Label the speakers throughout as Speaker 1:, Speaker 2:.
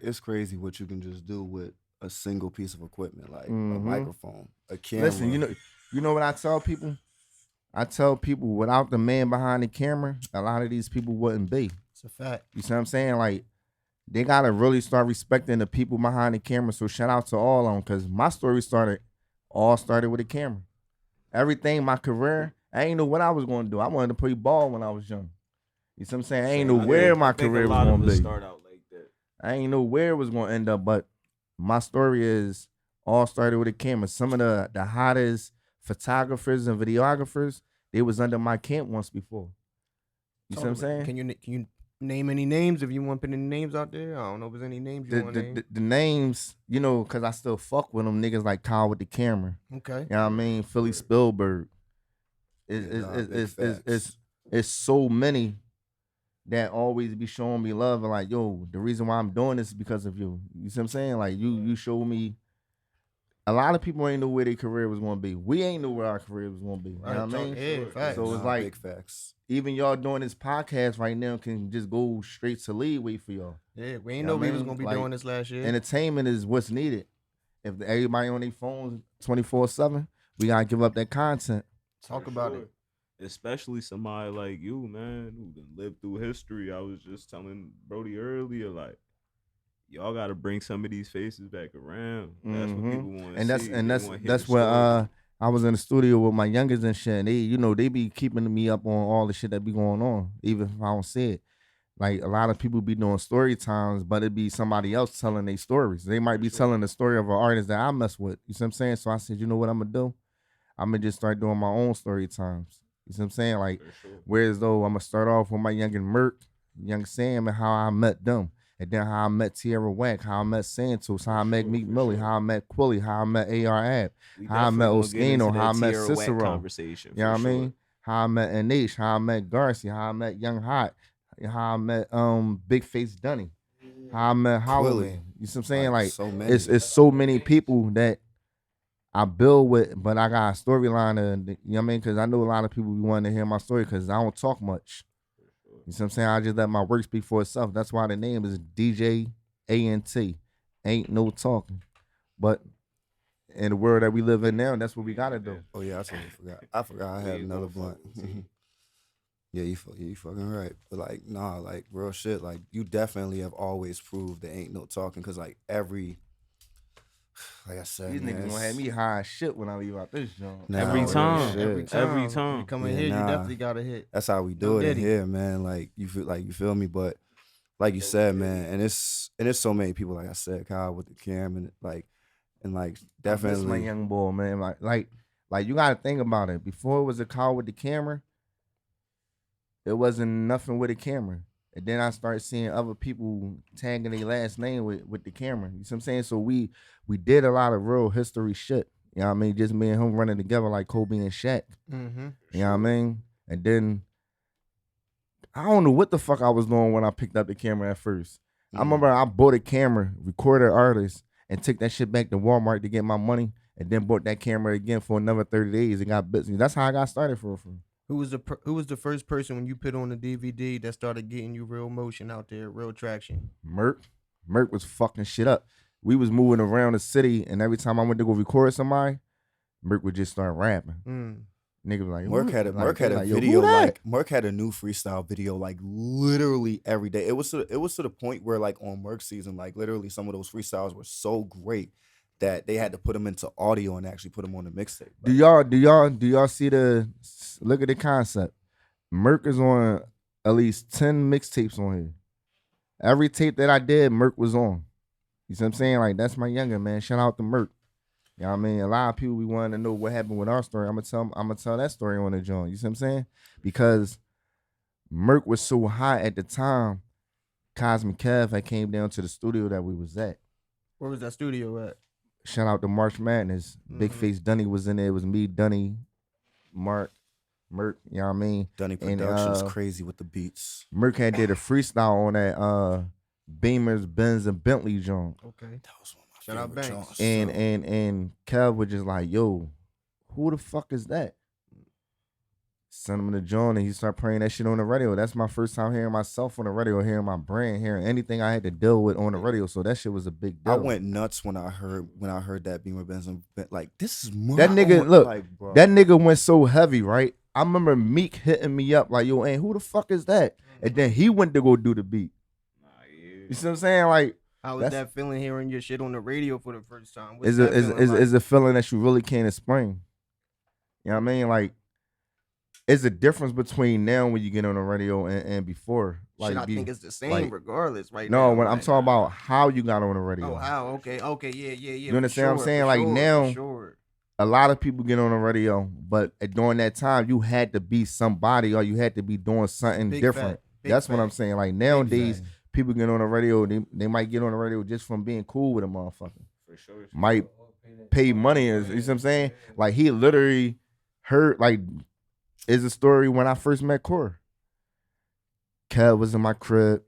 Speaker 1: It's crazy what you can just do with a single piece of equipment, like a
Speaker 2: Mm-hmm.
Speaker 1: microphone, a
Speaker 2: Listen,
Speaker 1: camera.
Speaker 2: you know what I tell people? I tell people without the man behind the camera, a lot of these people wouldn't be.
Speaker 3: It's a fact.
Speaker 2: You see what I'm saying? Like they gotta really start respecting the people behind the camera. So shout out to all of them, cause my story started with a camera. Everything, my career, I ain't know what I was gonna do. I wanted to play ball when I was young. You see what I'm saying? I ain't know
Speaker 4: Same
Speaker 2: where
Speaker 4: here. I
Speaker 2: my
Speaker 4: think a
Speaker 2: career was
Speaker 4: lot of
Speaker 2: gonna
Speaker 4: us
Speaker 2: be.
Speaker 4: start out like that.
Speaker 2: I ain't know where it was gonna end up, but my story is all started with a camera. Some of the hottest photographers and videographers, they was under my camp once before. You see what I'm saying?
Speaker 3: Can you name any names if you want to put any names out there? I don't know if there's any names you
Speaker 2: The,
Speaker 3: want
Speaker 2: the,
Speaker 3: to name.
Speaker 2: the, the names, cause I still fuck with them niggas like Kyle with the camera.
Speaker 3: Okay.
Speaker 2: You know what I mean? Philly Spielberg. It's so many that always be showing me love and like, yo, the reason why I'm doing this is because of you. You see what I'm saying? Like you showed me. A lot of people ain't know where their career was gonna be. We ain't know where our career was gonna be. You know what I mean?
Speaker 3: Yeah, facts.
Speaker 2: So it's like
Speaker 1: big facts.
Speaker 2: even y'all doing this podcast right now can just go straight to leeway for y'all.
Speaker 3: Yeah, we ain't
Speaker 2: You
Speaker 3: know
Speaker 2: what
Speaker 3: we
Speaker 2: I
Speaker 3: was
Speaker 2: mean?
Speaker 3: gonna be
Speaker 2: Like,
Speaker 3: doing this last year.
Speaker 2: Entertainment is what's needed. If everybody on their phones 24/7, we gotta give up that content.
Speaker 3: Talk about it.
Speaker 4: Especially somebody like you, man, who done lived through history. I was just telling Brody earlier, like, y'all got to bring some of these faces back around. That's what people want to see.
Speaker 2: That's where I was in the studio with my youngest and shit. And they be keeping me up on all the shit that be going on, even if I don't see it. Like a lot of people be doing story times, but it be somebody else telling their stories. They might be telling the story of an artist that I mess with. You see what I'm saying? So I said, you know what I'm gonna do? I'm gonna just start doing my own story times. You see what I'm saying? Like, whereas though I'm gonna start off with my youngin' Merc, young Sam, and how I met them. And then how I met Tierra Whack, how I met Santos, how I met Meek Millie, how I met Quilly, how I met AR Ab, how I met Oskino, how I met Cicero.
Speaker 4: Conversation,
Speaker 2: you know what I mean? How I met Anish, how I met Garcia, how I met Young Hot, how I met Big Face Dunny, how I met Howley. You see what I'm saying? Like
Speaker 1: so many.
Speaker 2: It's so many people that I build with, but I got a storyline, you know what I mean? Because I know a lot of people be wanting to hear my story because I don't talk much. You see what I'm saying? I just let my work speak for itself. That's why the name is DJ ANT. Ain't no talking. But in the world that we live in now, that's what we gotta do.
Speaker 1: Oh yeah, I totally forgot. I forgot I had another blunt. Yeah, you fucking right. But like, nah, like real shit. Like you definitely have always proved there ain't no talking because like like I said,
Speaker 2: These niggas gonna have me high as shit when I leave out this joint.
Speaker 4: Every time.
Speaker 3: You come in here, you definitely got to hit.
Speaker 1: That's how we do it in here, man. Like you feel me, but like you said, man, and it's so many people. Like I said, Kyle with the cam and definitely.
Speaker 2: That's my young boy, man. Like you gotta think about it. Before it was a Kyle with the camera, it wasn't nothing with a camera. And then I started seeing other people tagging their last name with the camera. You see what I'm saying? So we did a lot of real history shit. You know what I mean? Just me and him running together like Kobe and Shaq.
Speaker 3: Mm-hmm.
Speaker 2: You know what I mean? And then I don't know what the fuck I was doing when I picked up the camera at first. I remember I bought a camera, recorded artists, and took that shit back to Walmart to get my money, and then bought that camera again for another 30 days and got business. That's how I got started for.
Speaker 3: Who was the first person when you put on the DVD that started getting you real motion out there, real traction?
Speaker 2: Merc was fucking shit up. We was moving around the city, and every time I went to go record somebody, Merc would just start rapping. Niggas like
Speaker 1: Merc had a video like Merc had a new freestyle video like literally every day. It was to the point where like on Merc season, like literally some of those freestyles were so great that they had to put them into audio and actually put them on the mixtape.
Speaker 2: Do y'all see look at the concept? Merc is on at least 10 mixtapes on here. Every tape that I did, Merc was on. You see what I'm saying? Like that's my younger man. Shout out to Merc. You know what I mean? A lot of people we want to know what happened with our story. I'm gonna tell that story on the joint. You see what I'm saying? Because Merc was so hot at the time. Cosmic Kev had came down to the studio that we was at.
Speaker 3: Where was that studio at?
Speaker 2: Shout out to March Madness. Big Face Dunny was in there. It was me, Dunny, Mark, Merc, you know what I mean?
Speaker 1: Dunny Productions crazy with the beats.
Speaker 2: Merc had did a freestyle on that Beamers, Benz, and Bentley joint.
Speaker 3: Okay.
Speaker 1: That was one of my
Speaker 3: Shout out
Speaker 1: favorite
Speaker 3: Banks.
Speaker 1: joints.
Speaker 2: And Kev was just like, yo, who the fuck is that? Send him the joint, and he start playing that shit on the radio. That's my first time hearing myself on the radio, hearing my brand, hearing anything I had to deal with on the radio. So that shit was a big deal.
Speaker 1: I went nuts when I heard that Beamer Benson. Like, this is my
Speaker 2: that nigga.
Speaker 1: own,
Speaker 2: Look,
Speaker 1: like, bro.
Speaker 2: that nigga went so heavy, right? I remember Meek hitting me up like, "Yo, ain't who the fuck is that?" And then he went to go do the beat. You see what I'm saying? Like,
Speaker 3: how was that feeling hearing your shit on the radio for the first time?
Speaker 2: Is a feeling that you really can't explain. You know what I mean? Like, it's a difference between now when you get on the radio and before. Like,
Speaker 3: I think it's the same
Speaker 2: like,
Speaker 3: regardless, right?
Speaker 2: No,
Speaker 3: now,
Speaker 2: when
Speaker 3: like,
Speaker 2: I'm talking about how you got on the radio.
Speaker 3: Oh, how? Okay, yeah.
Speaker 2: You understand what I'm saying? Like, now, a lot of people get on the radio, but during that time, you had to be somebody or you had to be doing something different. That's what I'm saying. Like, nowadays, people get on the radio, they might get on the radio just from being cool with a motherfucker. For sure. Might pay money, you see what I'm saying? Like, he literally heard, like, is a story when I first met Core. Kev was in my crib.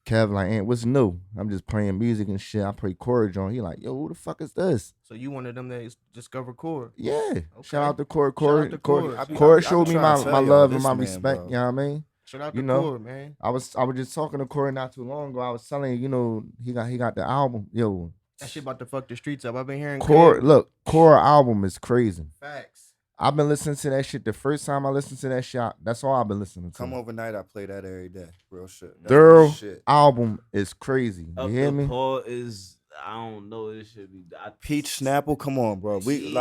Speaker 2: Kev like, "Ain't what's new? I'm just playing music and shit. I play chords on." He like, "Yo, who the fuck is this?"
Speaker 3: So you one of them that discover Core?
Speaker 2: Yeah.
Speaker 3: Okay.
Speaker 2: Shout out to Core. Core showed me my love and my respect. Bro. You know what I mean?
Speaker 3: Shout out to Core, man.
Speaker 2: I was just talking to Core not too long ago. I was telling he got the album. Yo,
Speaker 3: that shit about to fuck the streets up. I've been hearing
Speaker 2: Core. Look, Core album is crazy.
Speaker 3: Facts.
Speaker 2: I've been listening to that shit. The first time I listened to that shit, that's all I've been listening to.
Speaker 1: Come Overnight, I play that every day. Real shit.
Speaker 2: Their album is crazy. You hear me?
Speaker 4: Paul is, I don't know. It should be
Speaker 1: Peach Snapple. Come on, bro. We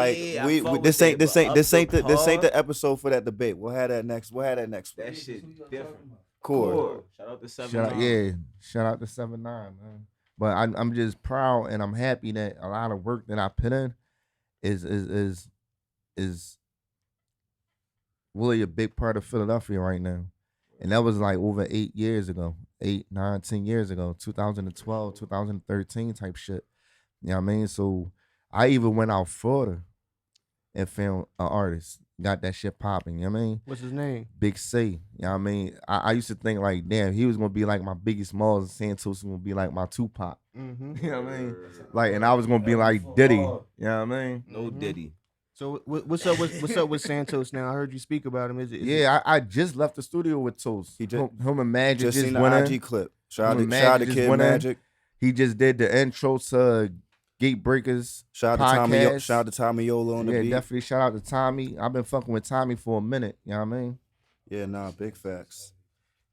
Speaker 1: this ain't the episode for that debate. We'll have that next.
Speaker 4: That shit different.
Speaker 1: Cool.
Speaker 4: Shout out to 7-9.
Speaker 2: Yeah, shout out to 7-9, man. But I'm just proud and I'm happy that a lot of work that I put in is really a big part of Philadelphia right now. And that was like over 8 years ago, 8, 9, 10 years ago, 2012, 2013 type shit. You know what I mean? So I even went out Florida and found an artist, got that shit popping. You know what I mean?
Speaker 3: What's his name?
Speaker 2: Big C. You know what I mean? I used to think like, damn, he was going to be like my Biggie Smalls and Santos was going to be like my Tupac.
Speaker 3: Mm-hmm.
Speaker 2: You know what I mean? Like, and I was going to be like Diddy. You know what I mean?
Speaker 4: No Diddy.
Speaker 3: So what's up with Santos now? I heard you speak about him.
Speaker 2: I just left the studio with Toast. Him and Magic
Speaker 1: just seen the
Speaker 2: went
Speaker 1: IG clip. Shout out to Kid Magic.
Speaker 2: He just did the intro to Gate Breakers.
Speaker 1: Shout out to Tommy Yola on the beat.
Speaker 2: Yeah, definitely shout out to Tommy. I've been fucking with Tommy for a minute. You know what I mean?
Speaker 1: Yeah, nah, big facts.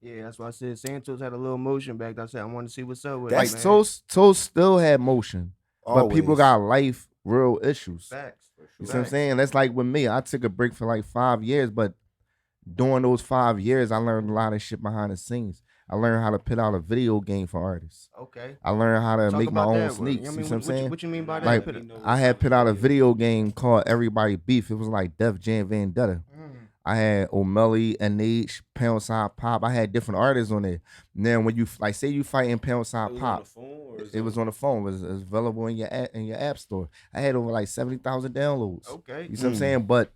Speaker 3: Yeah, that's why I said Santos had a little motion back. I said I wanted to see what's up with
Speaker 2: like
Speaker 3: it.
Speaker 2: Toast still had motion, but people got life real issues.
Speaker 3: Facts.
Speaker 2: You see what I'm saying? That's like with me. I took a break for like 5 years, but during those 5 years, I learned a lot of shit behind the scenes. I learned how to put out a video game for artists.
Speaker 3: Okay.
Speaker 2: I learned how to make my own sneaks. You know what I'm saying?
Speaker 3: What you mean by that?
Speaker 2: Like, I had put out a video game called Everybody Beef. It was like Def Jam Vendetta. I had O'Malley, NH, Pound Side Pop. I had different artists on there. And then when you like say you fighting Pound Side Pop, it was on the phone. It was available in your app store. I had over like 70,000 downloads.
Speaker 3: Okay,
Speaker 2: you see what I'm saying? But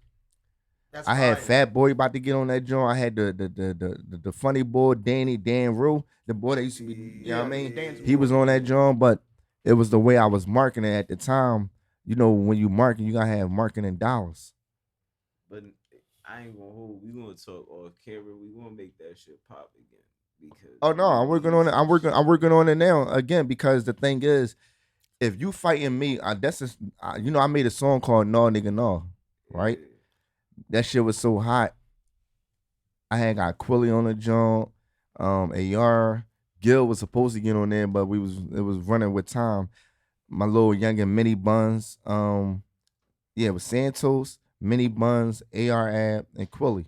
Speaker 2: I had Fat Boy about to get on that joint. I had the funny boy Dan Rue, the boy that used to be. You know what I mean? He was on that joint, but it was the way I was marketing at the time. You know, when you market, you gotta have marketing dollars.
Speaker 4: But I ain't gonna hold. We gonna talk off camera. We gonna make that shit pop again. Because
Speaker 2: I'm working on it. I'm working on it now again because the thing is, if you fighting me, I made a song called Naw Nigga Naw, right? Yeah. That shit was so hot. I had got Quilly on the joint. AR Gil was supposed to get on there, but it was running with time. My little youngin' Mini Buns. It was Santos, Mini Buns, AR Ab, and Quilly.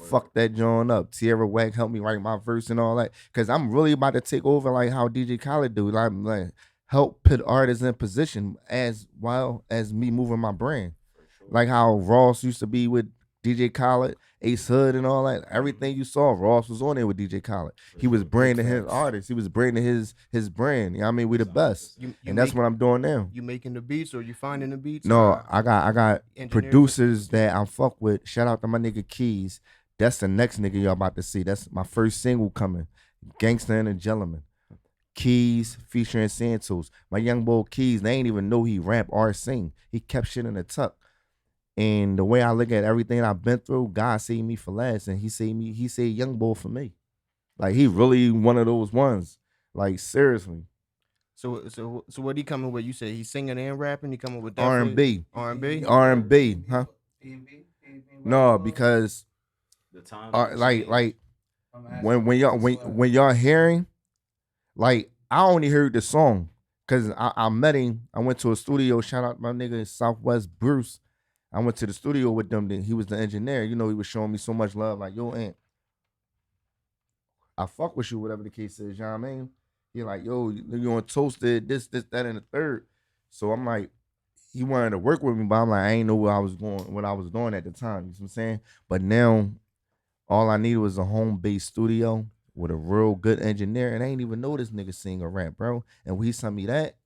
Speaker 2: Fuck that joint up. Tierra Wack helped me write my verse and all that. Cause I'm really about to take over like how DJ Khaled do. Like help put artists in position as well as me moving my brand. Like how Ross used to be with DJ Khaled, Ace Hood and all that. Everything you saw, Ross was on there with DJ Khaled. He was branding his artists. He was branding his brand. You know what I mean? We the best. And that's what I'm doing now.
Speaker 3: You making the beats or you finding the beats?
Speaker 2: No, I got producers that I fuck with. Shout out to my nigga Keys. That's the next nigga y'all about to see. That's my first single coming. Gangsta and a Gentleman. Keys featuring Santos. My young boy Keys, they ain't even know he rap or sing. He kept shit in the tuck. And the way I look at everything I've been through, God saved me for last, and He saved Young Boy for me. Like he really one of those ones. Like seriously.
Speaker 3: So what he coming with? You say he's singing and rapping. He coming with
Speaker 2: R&B,
Speaker 3: R&B,
Speaker 2: R&B, huh? No, because
Speaker 4: The time
Speaker 2: like when y'all hearing, like I only heard the song because I met him. I went to a studio. Shout out my nigga Southwest Bruce. I went to the studio with them. Then he was the engineer. You know, he was showing me so much love. Like, yo, Aunt, I fuck with you, whatever the case is. You know what I mean? He like, yo, you on Toasted, this, that, and the third. So I'm like, he wanted to work with me, but I'm like, I ain't know what I was doing at the time. You know what I'm saying? But now, all I needed was a home-based studio with a real good engineer, and I ain't even know this nigga sing or rap, bro. And when he sent me that,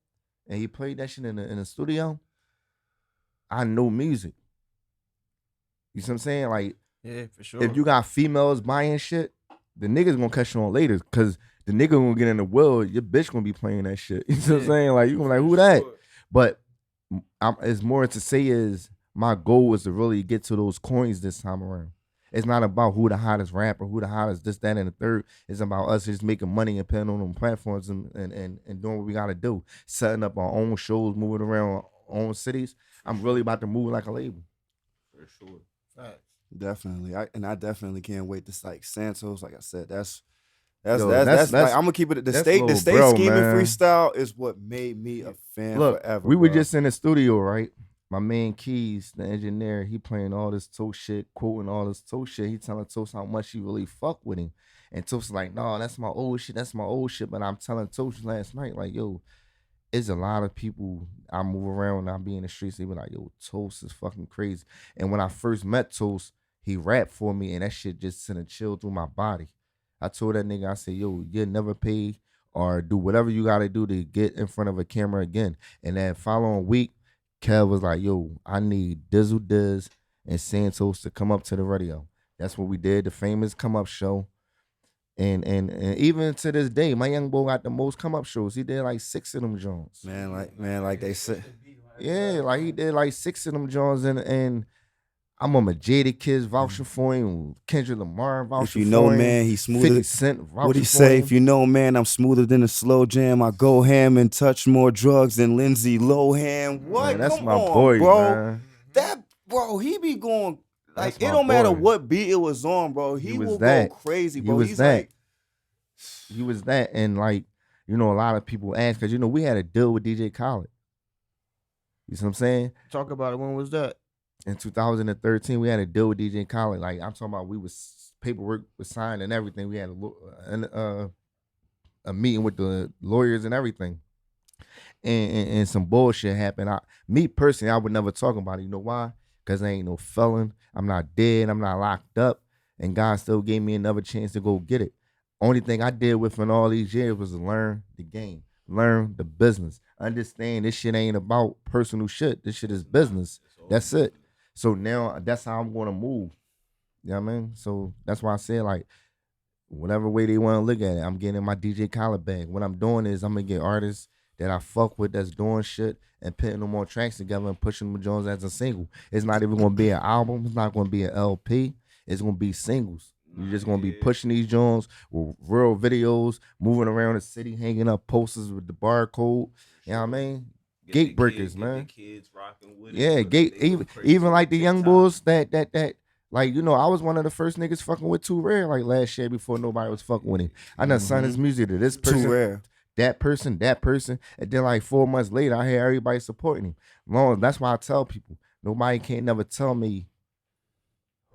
Speaker 2: and he played that shit in the studio, I know music. You see what I'm saying? Like,
Speaker 3: yeah, for sure.
Speaker 2: if you got females buying shit, the niggas gonna catch you on later, cause the nigga gonna get in the will, your bitch gonna be playing that shit. You know what I'm saying? Like, you gonna be like, who that? But it's more to say is my goal is to really get to those coins this time around. It's not about who the hottest rapper, who the hottest this, that, and the third. It's about us just making money and putting on them platforms and doing what we gotta do. Setting up our own shows, moving around our own cities. I'm really about to move like a label.
Speaker 4: For sure.
Speaker 1: Definitely. I definitely can't wait to like Santos. Like I said, that's
Speaker 2: Yo,
Speaker 1: like, I'm gonna keep it. The state scheming
Speaker 2: man.
Speaker 1: Freestyle is what made me a fan forever.
Speaker 2: We were just in the studio, right? My man Keys, the engineer, he playing all this Toast shit, quoting all this Toast shit. He telling Toast how much he really fuck with him. And Toast like, no, that's my old shit. That's my old shit. But I'm telling Toast last night, like, yo, it's a lot of people I move around and I be in the streets. They be like, yo, Toast is fucking crazy. And when I first met Toast, he rapped for me and that shit just sent a chill through my body. I told that nigga, I said, yo, you'll never pay or do whatever you got to do to get in front of a camera again. And that following week, Kev was like, yo, I need Dizzle Diz and Santos to come up to the radio. That's what we did, the famous come up show. And even to this day, my young boy got the most come up shows. He did like 6 of them Jones.
Speaker 1: Man, like they said.
Speaker 2: Yeah, like he did like 6 of them Jones and I'm on my Jada Kids voucher for him. Kendrick Lamar voucher for him.
Speaker 1: If you know, man, he's smoother.
Speaker 2: 50 Cent voucher
Speaker 1: What he
Speaker 2: for
Speaker 1: say?
Speaker 2: him.
Speaker 1: If you know, man, I'm smoother than a slow jam. I go ham and touch more drugs than Lindsay Lohan. What?
Speaker 2: Man, that's
Speaker 1: Come
Speaker 2: my
Speaker 1: on,
Speaker 2: boy,
Speaker 1: bro.
Speaker 2: man.
Speaker 1: That bro, he be going like
Speaker 2: That's
Speaker 1: it
Speaker 2: my
Speaker 1: don't matter
Speaker 2: boy.
Speaker 1: what beat it was on, bro. He
Speaker 2: was
Speaker 1: will
Speaker 2: that.
Speaker 1: go crazy,
Speaker 2: He
Speaker 1: bro.
Speaker 2: was
Speaker 1: He's
Speaker 2: that.
Speaker 1: like,
Speaker 2: He was that, and like, you know, a lot of people ask because you know we had a deal with DJ Khaled. You see what I'm saying?
Speaker 3: Talk about it. When was that?
Speaker 2: In 2013, we had a deal with DJ Khaled. Like I'm talking about, we was paperwork was signed and everything. We had a meeting with the lawyers and everything, and some bullshit happened. Me personally, I would never talk about it. You know why? Because I ain't no felon. I'm not dead. I'm not locked up, and God still gave me another chance to go get it. Only thing I did within all these years was to learn the game, learn the business, understand this shit ain't about personal shit. This shit is business. That's it. So now that's how I'm gonna move. You know what I mean? So that's why I said, like, whatever way they want to look at it, I'm getting in my DJ Khaled bag. What I'm doing is I'm gonna get artists that I fuck with that's doing shit and putting them on tracks together and pushing them Jones as a single. It's not even gonna be an album. It's not gonna be an LP. It's gonna be singles. You're just gonna be pushing these Jones with real videos, moving around the city, hanging up posters with the barcode. You know what I mean? Gate breakers, man.
Speaker 4: Kids rocking with
Speaker 2: Yeah, even like the young bulls that like, you know, I was one of the first niggas fucking with Too Rare like last year before nobody was fucking with him. I done signed his music to this person,
Speaker 1: Too Rare,
Speaker 2: that person, and then like 4 months later, I hear everybody supporting him. That's why I tell people, nobody can't never tell me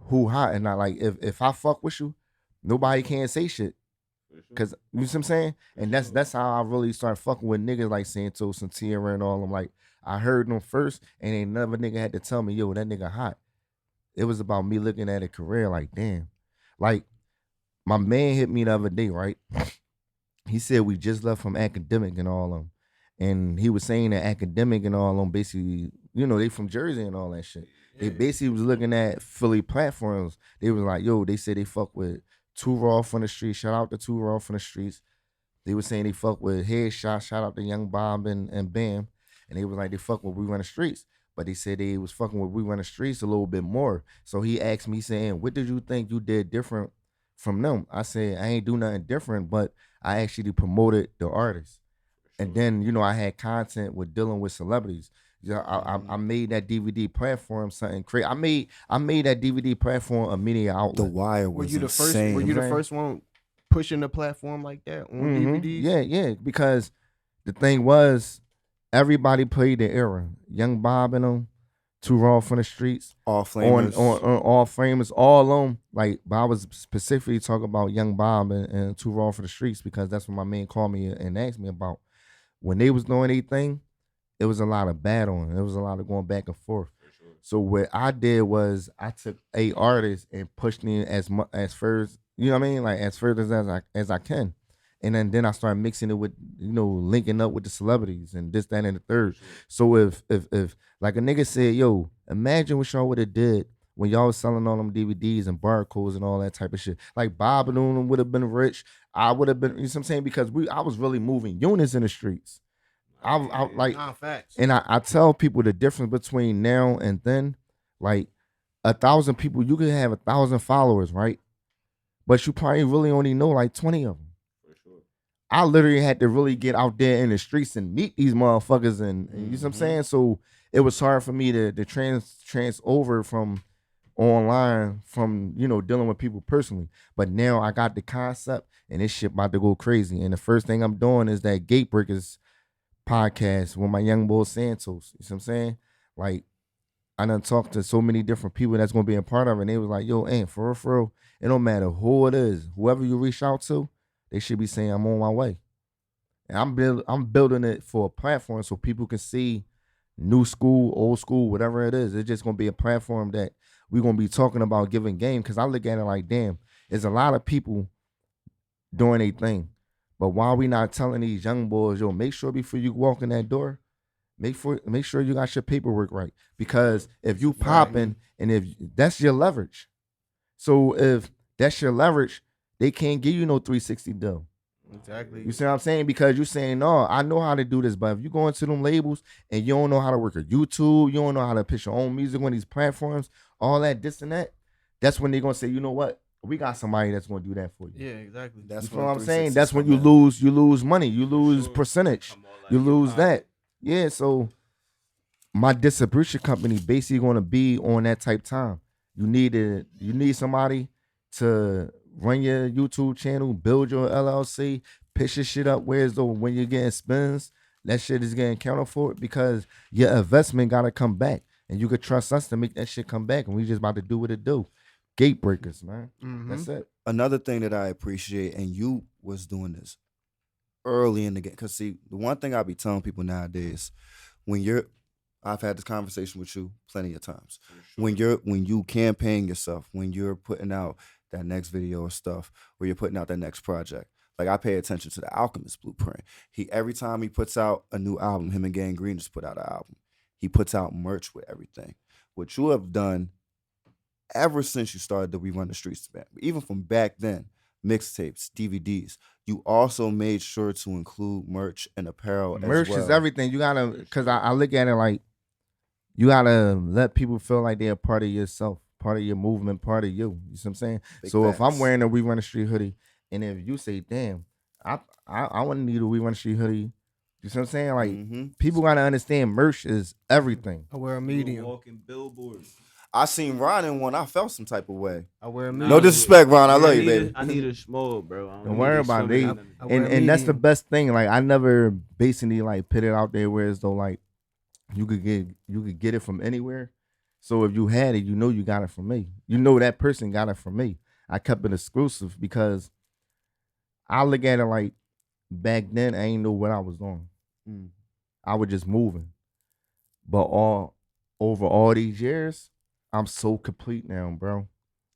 Speaker 2: who hot and not. Like if I fuck with you, nobody can say shit. Cause you know what I'm saying? And that's how I really started fucking with niggas like Santos and Tierra and all them. Like I heard them first and ain't never nigga had to tell me, yo, that nigga hot. It was about me looking at a career like, damn. Like my man hit me the other day, right? He said we just left from Academic and all them. And he was saying that Academic and all them basically, you know, they from Jersey and all that shit. They basically was looking at Philly platforms. They was like, yo, they said they fuck with Too Raw from the Streets. Shout out to Too Raw from the Streets. They was saying they fuck with Headshot. Shout out to Young Bob and Bam. And they was like, they fuck with We Run the Streets. but they said they was fucking with We Run the Streets a little bit more. So he asked me saying, what did you think you did different from them? I said, I ain't do nothing different, but I actually promoted the artist. And then, you know, I had content with dealing with celebrities. Yeah, I made that DVD platform something crazy. I made that DVD platform a media outlet.
Speaker 1: The Wire was insane.
Speaker 3: Were you the first one pushing the platform like that on DVDs?
Speaker 2: Yeah, because the thing was, everybody played the era. Young Bob and them, Too Raw from the Streets,
Speaker 1: All Flamers,
Speaker 2: on All Flamers, all of them. Like, but I was specifically talking about Young Bob and Too Raw for the Streets because that's what my man called me and asked me about. When they was doing anything, it was a lot of battling. It was a lot of going back and forth. Sure. So what I did was I took 8 artists and pushed them as first, you know what I mean, like as further as I can, and then I started mixing it with, you know, linking up with the celebrities and this, that, and the third. Sure. So if like a nigga said, yo, imagine what y'all would have did when y'all was selling all them DVDs and barcodes and all that type of shit. Like Bob and them would have been rich. I would have been, you know what I'm saying, because I was really moving units in the streets. I like, and I tell people the difference between now and then. Like 1,000 people, you can have 1,000 followers, right? But you probably really only know like 20 of them. For sure. I literally had to really get out there in the streets and meet these motherfuckers, and you know what I'm saying. So it was hard for me to trans over from online, from, you know, dealing with people personally. But now I got the concept, and this shit about to go crazy. And the first thing I'm doing is that Gatebreakers podcast with my young boy Santos. You see what I'm saying? Like, I done talked to so many different people that's gonna be a part of it, and they was like, yo, ain't for real, it don't matter who it is, whoever you reach out to, they should be saying I'm on my way. And I'm building it for a platform so people can see new school, old school, whatever it is. It's just gonna be a platform that we're gonna be talking about giving game. Cause I look at it like, damn, there's a lot of people doing a thing. But why we not telling these young boys, yo, make sure before you walk in that door, make sure you got your paperwork right. Because if you popping, and if that's your leverage. So if that's your leverage, they can't give you no 360 deal.
Speaker 3: Exactly.
Speaker 2: You see what I'm saying? Because you're saying, no, I know how to do this, but if you go into them labels and you don't know how to work a YouTube, you don't know how to pitch your own music on these platforms, all that, this and that, that's when they're gonna say, you know what? We got somebody that's gonna do that for you.
Speaker 3: Yeah, exactly.
Speaker 2: That's what I'm saying. That's when you lose money. You lose percentage. You lose that. Yeah, so my distribution company basically gonna be on that type time. You need somebody to run your YouTube channel, build your LLC, pitch your shit up where as though when you're getting spins, that shit is getting accounted for, because your investment gotta come back. And you could trust us to make that shit come back, and we just about to do what it do. Gatebreakers, man. Mm-hmm. That's it.
Speaker 1: Another thing that I appreciate, and you was doing this early in the game, because see, the one thing I be telling people nowadays, I've had this conversation with you plenty of times. Sure. When you campaign yourself, when you're putting out that next video or stuff, or you're putting out that next project, like I pay attention to the Alchemist Blueprint. Every time he puts out a new album, him and Gang Green just put out an album. He puts out merch with everything. What you have done ever since you started the We Run the Streets band, even from back then, mixtapes, DVDs, you also made sure to include merch and apparel.
Speaker 2: Merch
Speaker 1: as well.
Speaker 2: Is everything. You gotta, because I look at it like, you gotta let people feel like they're a part of yourself, part of your movement, part of you. You see what I'm saying? Big so facts. If I'm wearing a We Run the Street hoodie, and if you say, damn, I want to need a We Run the Street hoodie, you see what I'm saying? Like, people gotta understand merch is everything.
Speaker 3: I wear a medium.
Speaker 4: Walking billboards.
Speaker 1: I seen Ron in one. I felt some type of way.
Speaker 3: I wear a medium.
Speaker 1: No disrespect, Ron. I love you, baby.
Speaker 4: I need a small, bro.
Speaker 2: Don't worry about it. And that's the best thing. Like, I never basically like put it out there where as though like you could get it from anywhere. So if you had it, you know you got it from me. You know that person got it from me. I kept it exclusive because I look at it like, back then I ain't know what I was doing. I was just moving. But over all these years, I'm so complete now, bro.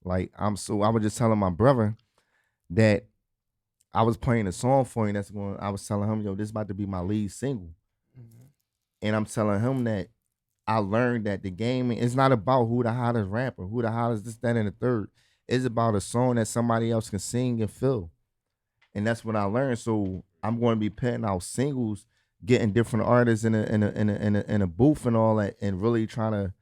Speaker 2: Like, I was just telling my brother that I was playing a song for him I was telling him, yo, this is about to be my lead single. Mm-hmm. And I'm telling him that I learned that the game is not about who the hottest rapper, who the hottest this, that, and the third. It's about a song that somebody else can sing and feel. And that's what I learned. So I'm going to be putting out singles getting different artists in a booth and all that, and really trying to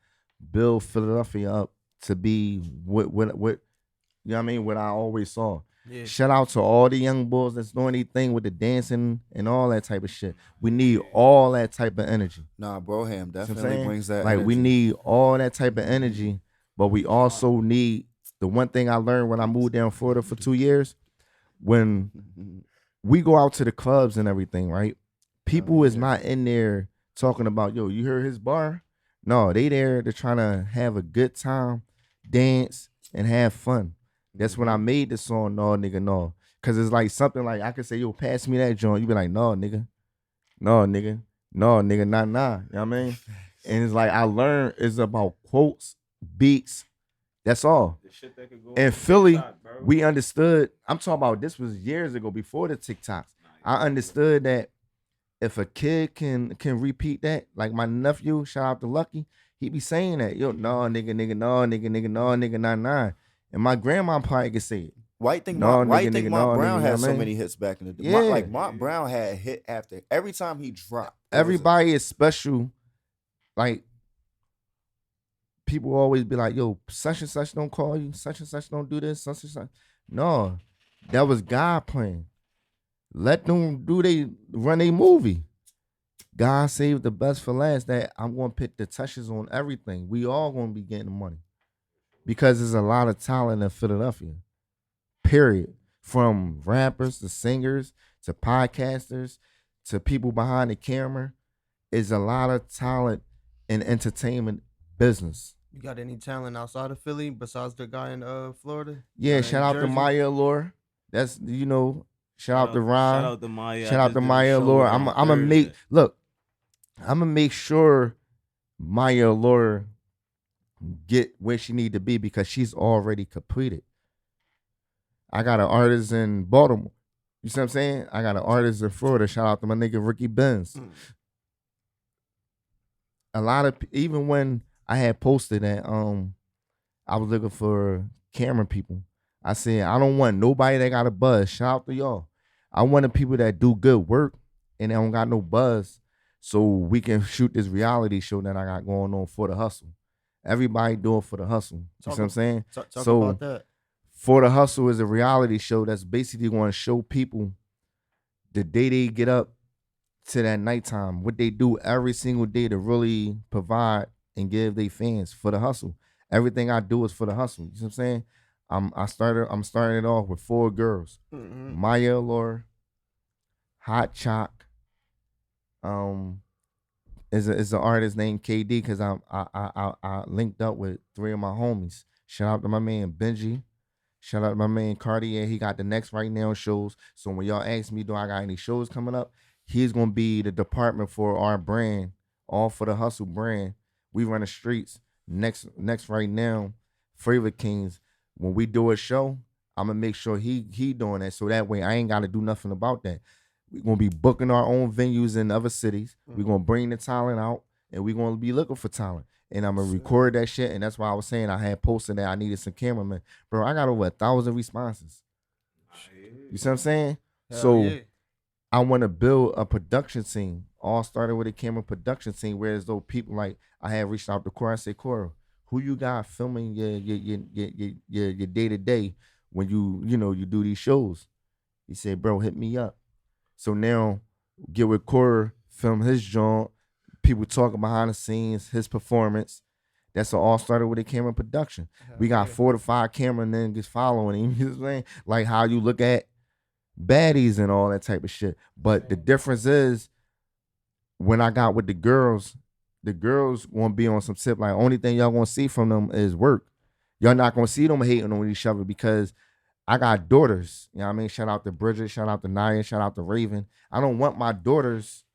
Speaker 2: build Philadelphia up to be what you know what I mean, what I always saw.
Speaker 3: Yeah.
Speaker 2: Shout out to all the young bulls that's doing anything with the dancing and all that type of shit. We need all that type of energy.
Speaker 1: Nah, Broham
Speaker 2: You know what I'm
Speaker 1: definitely
Speaker 2: saying?
Speaker 1: brings that
Speaker 2: Like
Speaker 1: energy.
Speaker 2: we need all that type of energy, but we also need the one thing I learned when I moved down Florida for 2 years, when we go out to the clubs and everything, right? People is not in there talking about, yo, you heard his bar? No, they there to trying to have a good time, dance, and have fun. That's when I made the song Naw Nigga Naw. Cause it's like something like I could say, yo, pass me that joint. You be like, no, nigga. No, nigga. No, nigga, nah. You know what I mean? And it's like I learned it's about quotes, beats. That's all.
Speaker 4: The shit that could go
Speaker 2: In
Speaker 4: on
Speaker 2: Philly,
Speaker 4: TikTok, bro.
Speaker 2: we understood. I'm talking about this was years ago before the TikToks. I understood that if a kid can repeat that, like my nephew, shout out to Lucky, he be saying that, yo, no, nigga, no, nigga, no, nigga, nah. And my grandma probably could say it.
Speaker 1: Why think
Speaker 2: No,
Speaker 1: Mark
Speaker 2: nigga,
Speaker 1: Brown
Speaker 2: nigga,
Speaker 1: had
Speaker 2: yeah,
Speaker 1: so
Speaker 2: man.
Speaker 1: many hits back in the day?
Speaker 2: Yeah.
Speaker 1: Mark Brown had hit after every time he dropped.
Speaker 2: Everybody is special. Like, people always be like, yo, such and such don't call you, such and such don't do this, such and such. No, that was God playing. Let them run a movie. God saved the best for last. That I'm gonna put the touches on everything. We all gonna be getting money. Because there's a lot of talent in Philadelphia. Period. From rappers to singers to podcasters to people behind the camera. Is a lot of talent in entertainment business.
Speaker 3: You got any talent outside of Philly besides the guy in Florida?
Speaker 2: Yeah, shout out to Maya Allure. That's shout out to Ron.
Speaker 4: Shout out to Maya.
Speaker 2: Shout out to Maya Allure. I'm gonna make sure Maya Allure get where she need to be because she's already completed. I got an artist in Baltimore. You see what I'm saying? I got an artist in Florida. Shout out to my nigga Ricky Benz. A lot of even when I had posted that I was looking for camera people. I said I don't want nobody that got a buzz. Shout out to y'all. I want the people that do good work and they don't got no buzz, so we can shoot this reality show that I got going on for the hustle. Everybody do it for the hustle. You see what I'm saying?
Speaker 3: Talk about that.
Speaker 2: For the Hustle is a reality show that's basically going to show people the day they get up to that nighttime, what they do every single day to really provide and give their fans for the hustle. Everything I do is for the hustle. You see what I'm saying? I'm starting it off with 4 girls. Maya Allure, Hot Chalk, is an artist named KD because I linked up with 3 of my homies. Shout out to my man Benji. Shout out to my man Cartier. He got the next right now shows. So when y'all ask me, do I got any shows coming up? He's gonna be the department for our brand, all for the Hustle brand. We run the streets. Next right now, Flavor Kings. When we do a show, I'm gonna make sure he doing that. So that way I ain't gotta do nothing about that. We're gonna be booking our own venues in other cities. We're gonna bring the talent out and we're gonna be looking for talent. And I'm gonna record that shit. And that's why I was saying I had posted that I needed some cameramen. Bro, I got over 1,000 responses. You see what I'm saying? I want to build a production team. All started with a camera production team, whereas though people like I had reached out to Cora. I said, Cora, who you got filming your day to day when you do these shows? He said, bro, hit me up. So now get with Cora, film his joint. People talking behind the scenes, his performance. That's all started with a camera production. We got 4 to 5 camera niggas following him. You know what I'm saying? Like how you look at baddies and all that type of shit. But the difference is when I got with the girls won't be on some tip. Like only thing y'all gonna see from them is work. Y'all not gonna see them hating on each other because I got daughters. You know what I mean? Shout out to Bridget, shout out to Naya, shout out to Raven. I don't want my daughters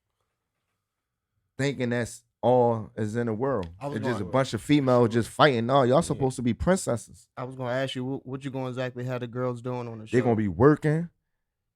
Speaker 2: thinking that's all is in the world. It's just a bunch of females just fighting. No, y'all supposed to be princesses.
Speaker 3: I was gonna ask you what you gonna exactly have the girls doing on the show.
Speaker 2: They're gonna be working.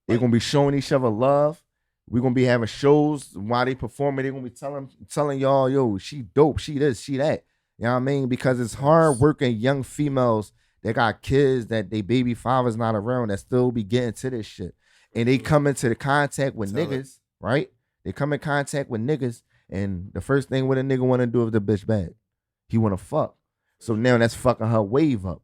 Speaker 2: They're gonna be showing each other love. We're gonna be having shows while they performing. They're gonna be telling y'all, yo, she dope, she this, she that. You know what I mean? Because it's hard working young females that got kids that they baby fathers not around that still be getting to this shit. And they come into the contact with niggas, right? They come in contact with niggas, and the first thing what a nigga want to do is the bitch bad. He want to fuck. So now that's fucking her wave up.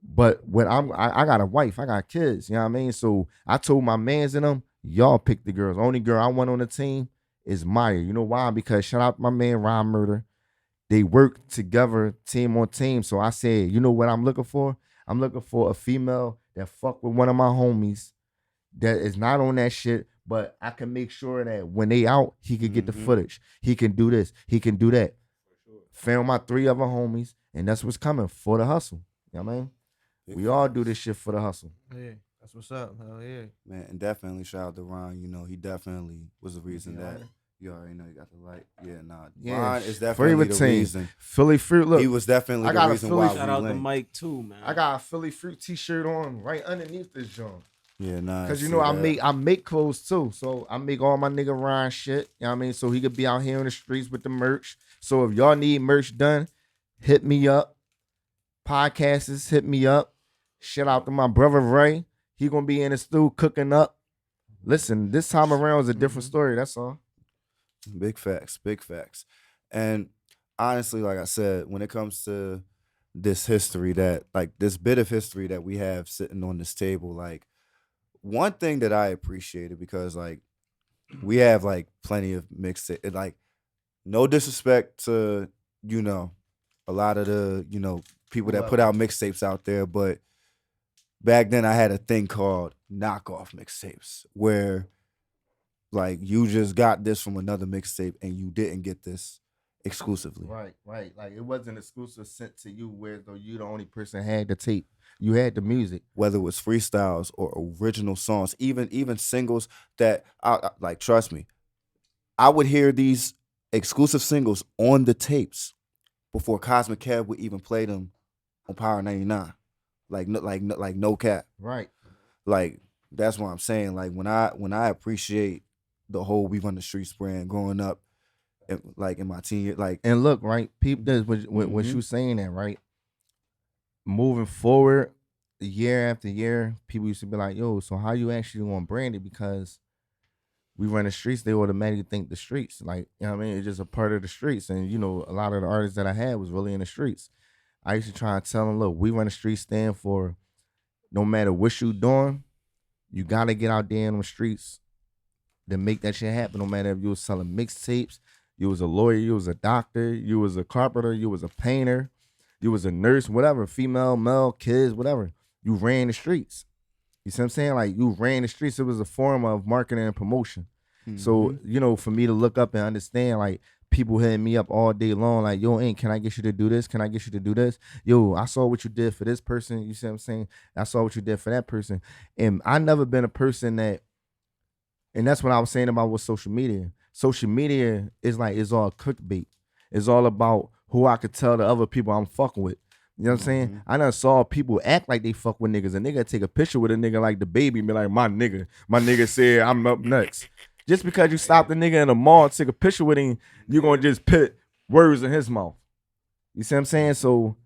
Speaker 2: But when I got a wife, I got kids, you know what I mean? So I told my mans and them, y'all pick the girls. Only girl I want on the team is Maya. You know why? Because shout out to my man Ron Murder. They work together, team on team. So I said, you know what I'm looking for? I'm looking for a female that fuck with one of my homies that is not on that shit, but I can make sure that when they out, he can get the footage. He can do this. He can do that. Found my 3 other homies, and that's what's coming for the hustle. You know what I mean? We all do this shit for the hustle.
Speaker 3: Yeah, that's what's up. Hell yeah.
Speaker 1: Man, and definitely shout out to Ron. You know, he definitely was the reason that you already know you got the light. Yeah, nah.
Speaker 2: Yeah,
Speaker 1: Ron is definitely the reason.
Speaker 2: Philly Fruit, look.
Speaker 1: He was definitely the reason why we
Speaker 4: shout out to
Speaker 1: linked.
Speaker 4: Mike too, man.
Speaker 2: I got a Philly Fruit t-shirt on right underneath this joint.
Speaker 1: Yeah, nah.
Speaker 2: Cause you know I make clothes too. So I make all my nigga Ron shit. You know what I mean? So he could be out here in the streets with the merch. So if y'all need merch done, hit me up. Podcasters, hit me up. Shout out to my brother Ray. He gonna be in the stew cooking up. Listen, this time around is a different story. That's all.
Speaker 1: Big facts, big facts. And honestly, like I said, when it comes to this history that, like this bit of history that we have sitting on this table, like one thing that I appreciated, because like we have like plenty of mixtape, like no disrespect to, you know, a lot of the, you know, people that put out mixtapes out there, but back then I had a thing called knockoff mixtapes where like you just got this from another mixtape and you didn't get this exclusively.
Speaker 2: Right. Like it wasn't exclusive sent to you where though you the only person had the tape. You had the music.
Speaker 1: Whether it was freestyles or original songs, even singles that I like, trust me, I would hear these exclusive singles on the tapes before Cosmic Kev would even play them on Power 99. Like no cap.
Speaker 2: Right.
Speaker 1: Like that's what I'm saying. Like when I appreciate the whole We Run the Streets brand growing up, like in my teen year, like,
Speaker 2: and look, right, people does what you saying that, right? Moving forward, year after year, people used to be like, yo, so how you actually gonna brand it? Because We Run the Streets, they automatically think the streets. Like, you know what I mean? It's just a part of the streets. And, you know, a lot of the artists that I had was really in the streets. I used to try and tell them, look, We Run the Streets stand for no matter what you doing, you got to get out there in the streets to make that shit happen. No matter if you was selling mixtapes, you was a lawyer, you was a doctor, you was a carpenter, you was a painter, you was a nurse, whatever, female, male, kids, whatever. You ran the streets. You see what I'm saying? Like, you ran the streets. It was a form of marketing and promotion. So, you know, for me to look up and understand, like, people hitting me up all day long, like, yo, Ink, can I get you to do this? Can I get you to do this? Yo, I saw what you did for this person. You see what I'm saying? I saw what you did for that person. And I never been a person that, and that's what I was saying about with social media. Social media is like, it's all clickbait. It's all about who I could tell the other people I'm fucking with. You know what I'm saying? I done saw people act like they fuck with niggas. A nigga take a picture with a nigga like the baby and be like, my nigga said I'm up next. Just because you stop the nigga in the mall and take a picture with him, you're gonna just put words in his mouth. You see what I'm saying? So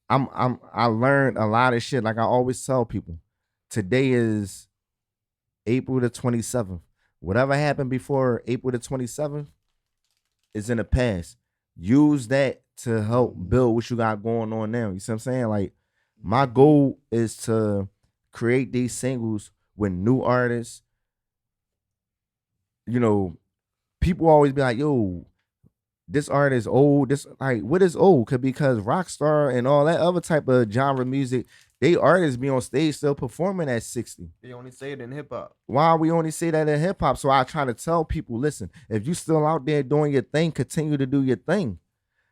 Speaker 2: I learned a lot of shit. Like I always tell people, today is April the 27th. Whatever happened before April the 27th is in the past. Use that to help build what you got going on now. You see what I'm saying? Like, my goal is to create these singles with new artists. You know, people always be like, yo, this artist old. This, like, what is old? Because Rockstar and all that other type of genre music, they artists be on stage still performing at 60.
Speaker 3: They only say it in hip hop.
Speaker 2: Why we only say that in hip hop? So I try to tell people, listen, if you still out there doing your thing, continue to do your thing.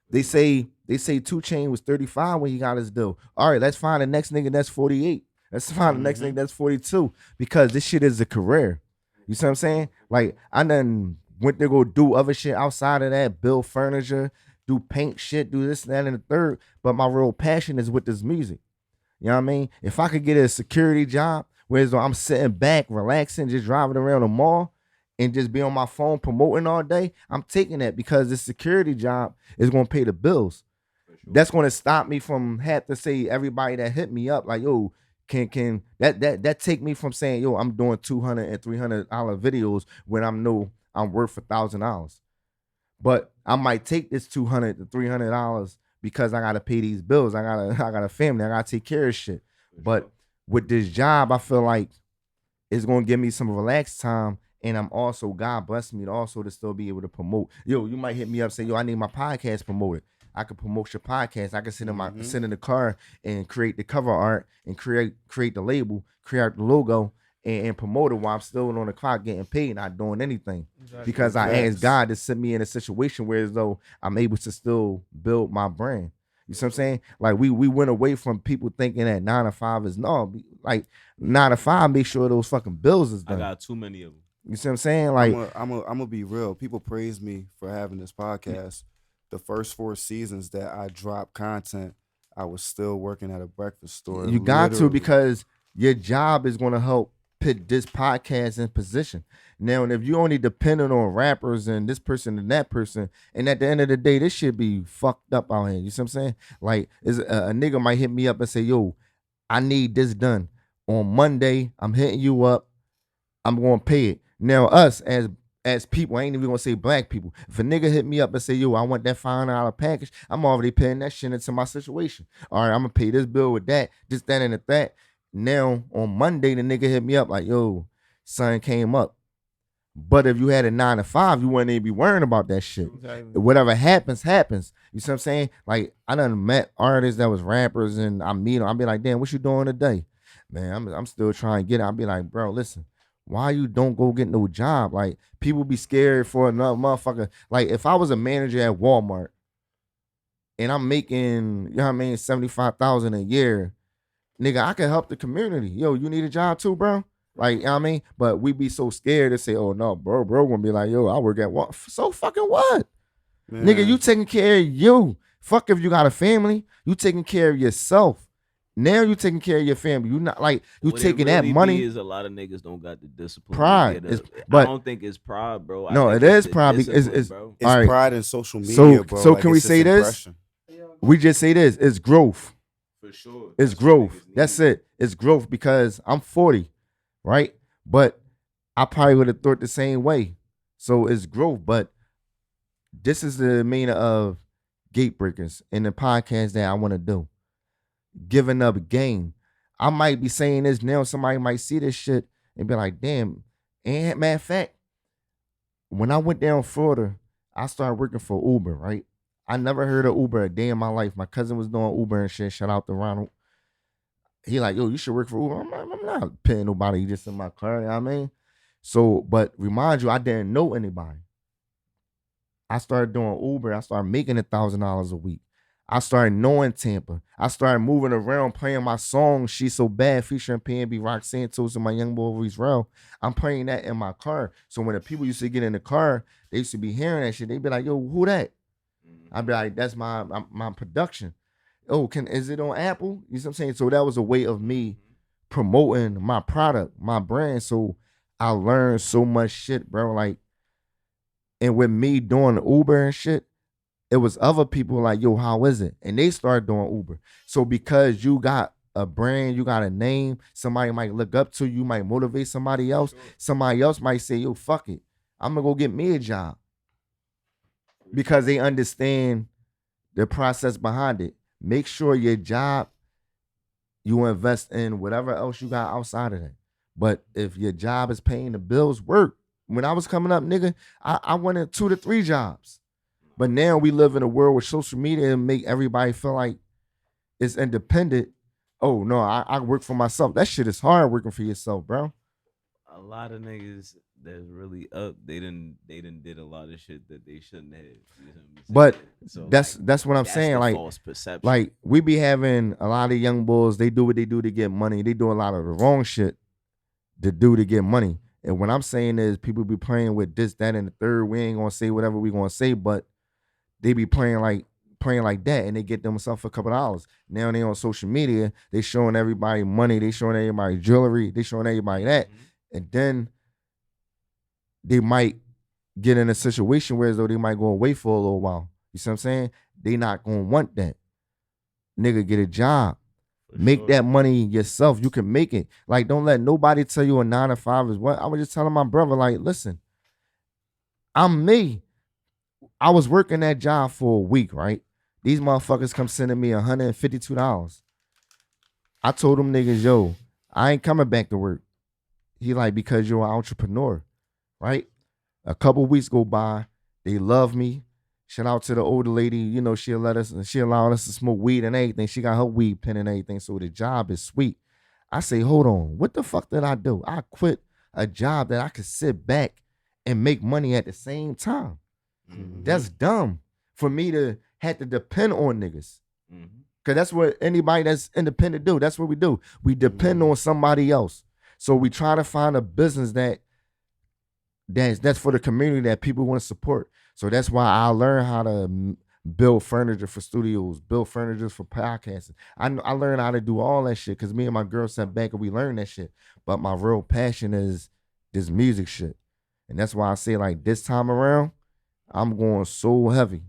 Speaker 2: They say 2 Chainz was 35 when he got his deal. All right, let's find the next nigga that's 48. Let's find the next nigga that's 42. Because this shit is a career. You see what I'm saying? Like, I done went to go do other shit outside of that, build furniture, do paint shit, do this, that, and the third. But my real passion is with this music. You know what I mean? If I could get a security job, whereas I'm sitting back, relaxing, just driving around the mall and just be on my phone promoting all day, I'm taking that because this security job is going to pay the bills. Sure. That's going to stop me from having to say everybody that hit me up, like, yo, can that take me from saying, yo, I'm doing $200 and $300 videos when I know I'm worth $1,000. But I might take this $200 to $300 because I gotta pay these bills. I got a family. I gotta take care of shit. But with this job, I feel like it's gonna give me some relaxed time. And I'm also, God bless me to still be able to promote. Yo, you might hit me up, say, yo, I need my podcast promoted. I could promote your podcast. I could sit in the car and create the cover art and create the label, create the logo, and promote it while I'm still on the clock getting paid, not doing anything. Exactly. Because I asked God to set me in a situation where as though I'm able to still build my brand. You see what I'm saying? Like we went away from people thinking that 9 to 5 is no. Like 9 to 5, make sure those fucking bills is done.
Speaker 4: I got too many of them.
Speaker 2: You see what I'm saying? Like
Speaker 1: I'm gonna be real. People praise me for having this podcast. The first 4 seasons that I dropped content, I was still working at a breakfast store.
Speaker 2: You got to, because your job is gonna help put this podcast in position. Now, and if you only dependent on rappers and this person and that person, and at the end of the day, this shit be fucked up out here. You see what I'm saying? Like, a nigga might hit me up and say, yo, I need this done. On Monday, I'm hitting you up. I'm gonna pay it. Now, us as people, I ain't even gonna say black people. If a nigga hit me up and say, yo, I want that $500 package, I'm already paying that shit into my situation. All right, I'm gonna pay this bill with that, this, that, and that. Now, on Monday, the nigga hit me up like, yo, son came up. But if you had a 9 to 5, you wouldn't even be worrying about that shit. Exactly. Whatever happens. You see what I'm saying? Like, I done met artists that was rappers, and I meet them. I be like, damn, what you doing today? Man, I'm still trying to get it. I be like, bro, listen, why you don't go get no job? Like, people be scared for another motherfucker. Like, if I was a manager at Walmart and I'm making, you know what I mean, $75,000 a year, nigga, I can help the community. Yo, you need a job too, bro? Like, you know what I mean? But we be so scared to say, oh, no, bro gonna be like, yo, I work at what? So fucking what? Man. Nigga, you taking care of you. Fuck if you got a family. You taking care of yourself. Now you taking care of your family. You not like you what taking really that money.
Speaker 4: Is a lot of niggas don't got the discipline.
Speaker 2: Pride,
Speaker 4: but I don't think it's pride, bro.
Speaker 2: No, it is pride. It's
Speaker 1: right. Pride in social media, bro.
Speaker 2: So like, can we say this? We just say this. It's growth.
Speaker 4: For sure.
Speaker 2: It's growth. That's it. It's growth because I'm 40, right? But I probably would have thought the same way. So it's growth. But this is the meaning of Gatebreakers in the podcast that I want to do. Giving up game. I might be saying this now. Somebody might see this shit and be like, damn. And matter of fact, when I went down Florida, I started working for Uber, right? I never heard of Uber a day in my life. My cousin was doing Uber and shit. Shout out to Ronald. He like, yo, you should work for Uber. I'm not paying nobody just in my car, you know what I mean? So, but remind you, I didn't know anybody. I started doing Uber. I started making $1,000 a week. I started knowing Tampa. I started moving around, playing my song, She's So Bad, featuring PNB, Rock Santos, and my young boy, Reese. I'm playing that in my car. So when the people used to get in the car, they used to be hearing that shit. They'd be like, yo, who that? I'd be like, that's my production. Oh, is it on Apple? You know what I'm saying? So that was a way of me promoting my product, my brand. So I learned so much shit, bro. Like, and with me doing the Uber and shit, it was other people like, yo, how is it? And they started doing Uber. So because you got a brand, you got a name, somebody might look up to you, might motivate somebody else. Somebody else might say, yo, fuck it. I'm going to go get me a job. Because they understand the process behind it. Make sure your job, you invest in whatever else you got outside of that. But if your job is paying the bills, work. When I was coming up, nigga, I wanted 2 to 3 jobs. But now we live in a world with social media and make everybody feel like it's independent. Oh, no, I work for myself. That shit is hard working for yourself, bro.
Speaker 4: A lot of niggas that's really up, they done did a lot of shit that they shouldn't have. You know
Speaker 2: but so that's what I'm saying. Like,
Speaker 4: false perception.
Speaker 2: Like, we be having a lot of young bulls, they do what they do to get money. They do a lot of the wrong shit to get money. And what I'm saying is people be playing with this, that, and the third. We ain't gonna say whatever we gonna say, but they be playing like that, and they get themselves a couple dollars. Now they on social media, they showing everybody money, they showing everybody jewelry, they showing everybody that, and then they might get in a situation where as though they might go away for a little while. You see what I'm saying? They not gonna want that. Nigga, get a job. Make that money yourself. You can make it. Like, don't let nobody tell you a 9 to 5 is what. I was just telling my brother, like, listen, I'm me. I was working that job for a week, right? These motherfuckers come sending me $152. I told them niggas, yo, I ain't coming back to work. He like, because you're an entrepreneur, right? A couple weeks go by, they love me. Shout out to the older lady, you know, she allowed us to smoke weed and everything. She got her weed pen and everything, so the job is sweet. I say, hold on, what the fuck did I do? I quit a job that I could sit back and make money at the same time. Mm-hmm. That's dumb for me to have to depend on niggas. Mm-hmm. Cause that's what anybody that's independent do. That's what we do. We depend on somebody else. So we try to find a business that's for the community that people want to support. So that's why I learned how to build furniture for studios, build furniture for podcasting. I learned how to do all that shit because me and my girl sat back and we learned that shit. But my real passion is this music shit. And that's why I say, like, this time around, I'm going so heavy.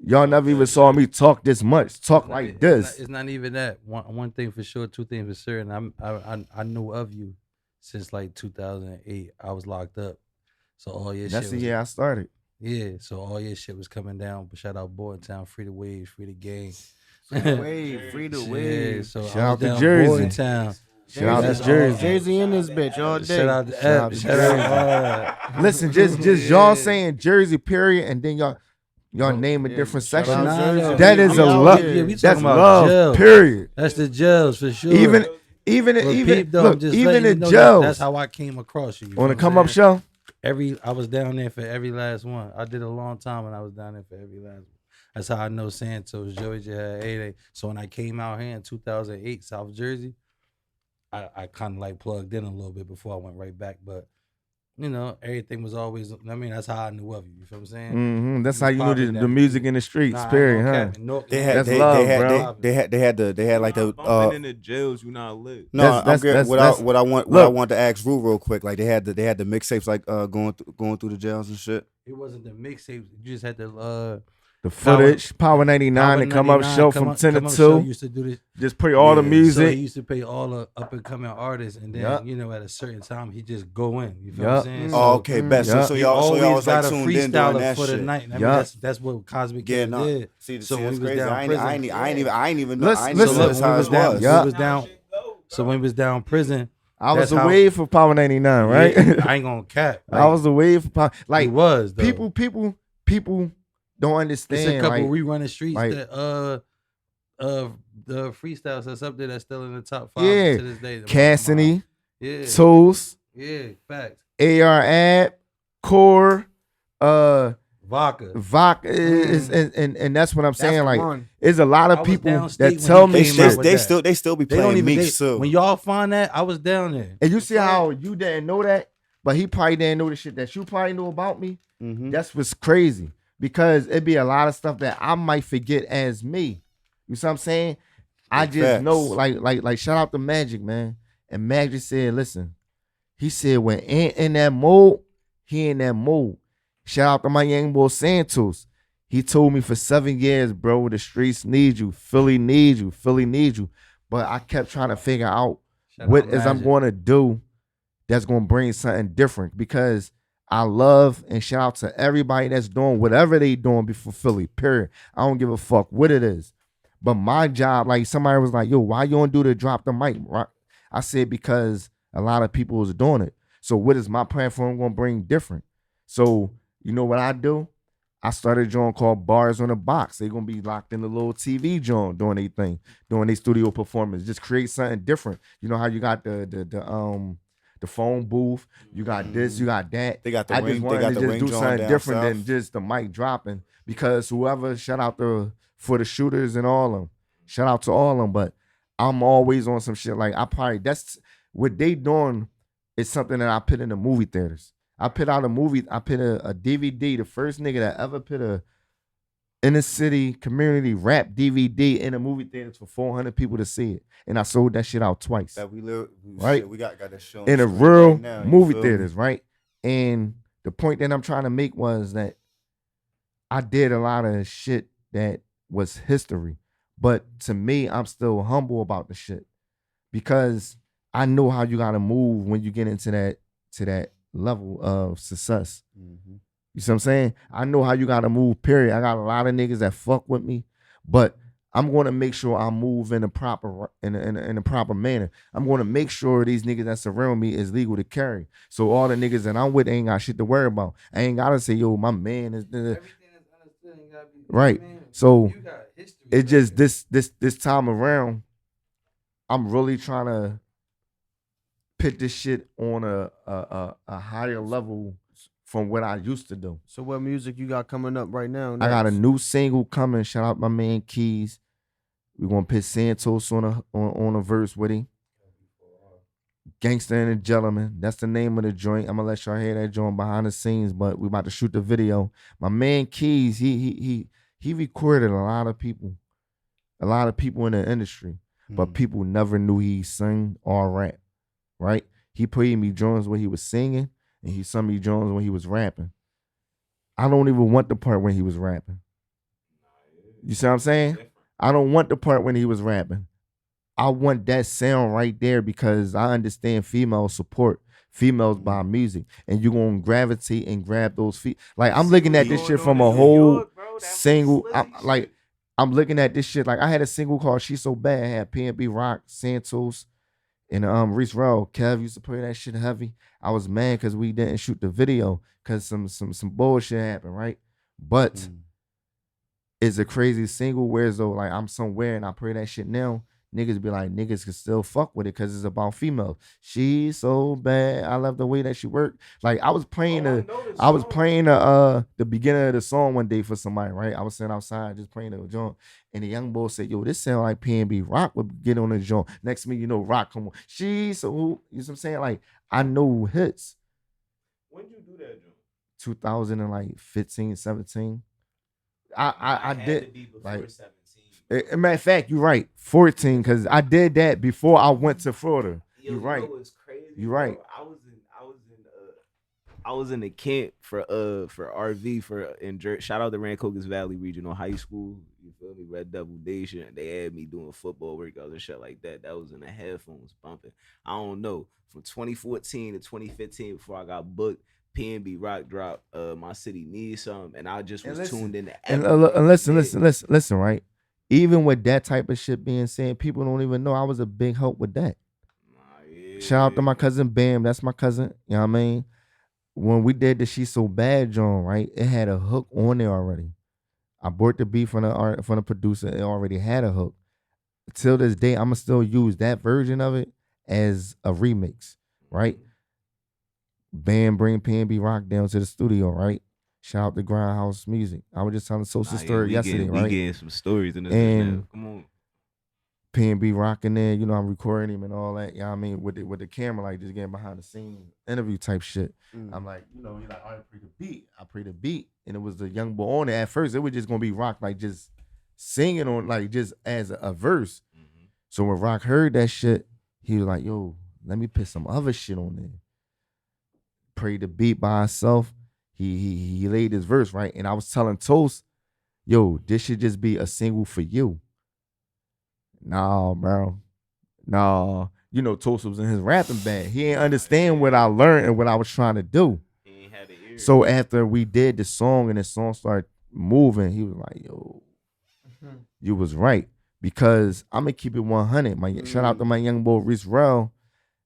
Speaker 2: Y'all never even saw me talk this much, like this.
Speaker 5: It's not even that. One thing for sure, two things for certain. I knew of you since like 2008. I was locked up. So all your
Speaker 2: That's
Speaker 5: shit
Speaker 2: the year I started.
Speaker 5: Yeah, so all your shit was coming down. But shout out Boytown, free the wave, free the gang.
Speaker 3: Free the wave, free the wave.
Speaker 5: Yeah, so
Speaker 2: shout out to Jersey.
Speaker 5: Boytown.
Speaker 2: Shout out to Jersey.
Speaker 3: Jersey in this bitch all day.
Speaker 5: Shout out to Jersey.
Speaker 2: Listen, just y'all saying Jersey, period, and then y'all name a different section. That is a love. That's love, jail. Period.
Speaker 5: That's the jails for sure.
Speaker 2: Even the jails.
Speaker 5: That's how I came across you.
Speaker 2: On the come up show.
Speaker 5: I was down there for every last one. I did a long time and I was down there for every last one. That's how I know Santos, Joey J had 8A. So when I came out here in 2008, South Jersey, I kind of like plugged in a little bit before I went right back. But, you know, everything was always, I mean, that's how I knew of you. You feel what I'm saying?
Speaker 2: Mm-hmm. That's how you knew the music in the streets, period, huh?
Speaker 1: They had like the
Speaker 4: in the jails, you not lit.
Speaker 1: No, what I want to ask Rue real quick. Like they had the mixtapes like going through the jails and shit.
Speaker 5: It wasn't the mixtapes. You just had the
Speaker 2: footage, Power 99, the come up show from 10 to 2.
Speaker 5: Used to do this.
Speaker 2: Just play all the music.
Speaker 5: So he used to pay all the up and coming artists, and then you know at a certain time he just go in. You feel what I'm saying? So,
Speaker 1: okay, best. So y'all was like tuned in during that
Speaker 5: for
Speaker 1: shit.
Speaker 5: the night. I mean, that's what Cosmic did.
Speaker 1: So when he was down prison, I ain't even know.
Speaker 2: Listen,
Speaker 1: that's how it was.
Speaker 5: So when he was down prison,
Speaker 2: I was away for Power 99, right?
Speaker 5: I ain't gonna cap.
Speaker 2: I was away for Power. Like
Speaker 5: people
Speaker 2: don't understand.
Speaker 5: It's a couple we run the streets
Speaker 2: like,
Speaker 5: that the freestyles that's up there that's still in the top 5 to this day.
Speaker 2: Cassidy, Tools,
Speaker 5: facts.
Speaker 2: AR Ab, Core,
Speaker 5: Vodka
Speaker 2: is and that's what I'm saying. Like, there's a lot of people that tell me
Speaker 1: they still be playing Meeks too.
Speaker 5: When y'all find that, I was down there.
Speaker 2: And you see how you didn't know that, but he probably didn't know the shit that you probably knew about me. Mm-hmm. That's what's crazy. Because it'd be a lot of stuff that I might forget as me. You see what I'm saying? I just know, like shout out to Magic, man. And Magic said, listen, he said when in that mode, he in that mode. Shout out to my young boy Santos. He told me for 7 years, bro, the streets need you. Philly needs you. Philly needs you. But I kept trying to figure out what is I'm going to do that's going to bring something different. Because I love and shout out to everybody that's doing whatever they doing before Philly, period. I don't give a fuck what it is. But my job, like somebody was like, yo, why you don't do the drop the mic? Right? I said, because a lot of people is doing it. So what is my platform going to bring different? So you know what I do? I started a joint called Bars on the Box. They're going to be locked in the little TV joint doing their thing, doing their studio performance. Just create something different. You know how you got the phone booth, you got this, you got that.
Speaker 1: They got the
Speaker 2: I
Speaker 1: ring.
Speaker 2: just wanted to just do something different than just the mic dropping. Because whoever, shout out for the shooters and all of them. Shout out to all of them. But I'm always on some shit. Like that's what they doing is something that I put in the movie theaters. I put out a movie. I put a DVD. The first nigga that ever put a inner city community rap DVD in a movie theaters for 400 people to see it, and I sold that shit out twice.
Speaker 1: That we got that show
Speaker 2: in a real right now, movie theaters, right? And the point that I'm trying to make was that I did a lot of shit that was history, but to me, I'm still humble about the shit because I know how you gotta move when you get into that level of success.
Speaker 1: Mm-hmm.
Speaker 2: You see what I'm saying? I know how you gotta move, period. I got a lot of niggas that fuck with me, but I'm gonna make sure I move in a proper in a proper manner. I'm gonna make sure these niggas that surround me is legal to carry. So all the niggas that I'm with ain't got shit to worry about. I ain't gotta say, yo, my man is
Speaker 5: Everything is understood and gotta be
Speaker 2: right.
Speaker 5: man,
Speaker 2: So
Speaker 5: you got history.
Speaker 2: it's just this time around, I'm really trying to put this shit on a higher level from what I used to do.
Speaker 3: So what music you got coming up right now?
Speaker 2: I got a
Speaker 3: next?
Speaker 2: new single coming. Shout out my man Keys. We're gonna put Santos on a verse with him. Gangster and a Gentleman. That's the name of the joint. I'm gonna let y'all hear that joint behind the scenes, but we about to shoot the video. My man Keys, he recorded a lot of people in the industry, but people never knew he sang or rap, right? He played me joints when he was singing, and he sung me joints when he was rapping. I don't even want the part when he was rapping. You see what I'm saying? I don't want the part when he was rapping. I want that sound right there because I understand female support. Females buy music, and you're gonna gravitate and grab those feet. Like I'm looking at this shit from a whole single. I'm looking at this shit like I had a single called "She's So Bad." I had P&B Rock, Santos, and Reese Rowe. Kev used to play that shit heavy. I was mad because we didn't shoot the video because some bullshit happened, right? But it's a crazy single. Whereas though, like I'm somewhere and I play that shit now, niggas be like, niggas can still fuck with it because it's about females. She's so bad. I love the way that she worked. Like I was playing the beginning of the song one day for somebody, right? I was sitting outside just playing the joint, and the young boy said, "Yo, this sound like P&B Rock would get on the joint." Next to me, you know, Rock come on. She's so, you know what I'm saying? Like I know hits.
Speaker 4: When did you do that joint?
Speaker 2: 2015, 17. I did like
Speaker 4: 17.
Speaker 2: matter of fact, you're right. 14, because I did that before I went to Florida. You're right.
Speaker 4: You know what's crazy,
Speaker 2: you're right.
Speaker 4: Bro? I was in the camp for RV shout out to Rancocas Valley Regional High School. You feel me? Red Devil Nation. They had me doing football workouts and shit like that. That was in the headphones bumping. I don't know. From 2014 to 2015, before I got booked, P&B Rock dropped My City Needs Some, and I just was tuned in to everything.
Speaker 2: And listen, right? Even with that type of shit being said, people don't even know I was a big help with that.
Speaker 4: Yeah.
Speaker 2: Shout out to my cousin Bam. That's my cousin. You know what I mean? When we did the She's So Bad joint, right? It had a hook on there already. I bought the beat from the producer. It already had a hook. Till this day, I'ma still use that version of it as a remix, right? Bam bring P&B Rock down to the studio, right? Shout out to Grindhouse Music. I was just telling the social story yesterday, right?
Speaker 4: We getting some stories in this.
Speaker 2: And
Speaker 4: come on.
Speaker 2: P&B rocking there, you know, I'm recording him and all that. You know what I mean? With the camera, like just getting behind the scenes, interview type shit. I'm like, you know, he's like, I pray the beat. I pray the beat. And it was the young boy on it. At first, it was just gonna be Rock, like just singing on, like just as a verse. So when Rock heard that shit, he was like, yo, let me put some other shit on there. Pray the beat by itself. He laid his verse, right? And I was telling Toast, yo, this should just be a single for you. Nah, bro. Nah. You know, Toast was in his rapping bag. He ain't understand what I learned and what I was trying to do.
Speaker 4: He ain't had the ear.
Speaker 2: So after we did the song and the song started moving, he was like, yo, you was right. Because I'm going to keep it 100. Shout out to my young boy, Reese Rowe.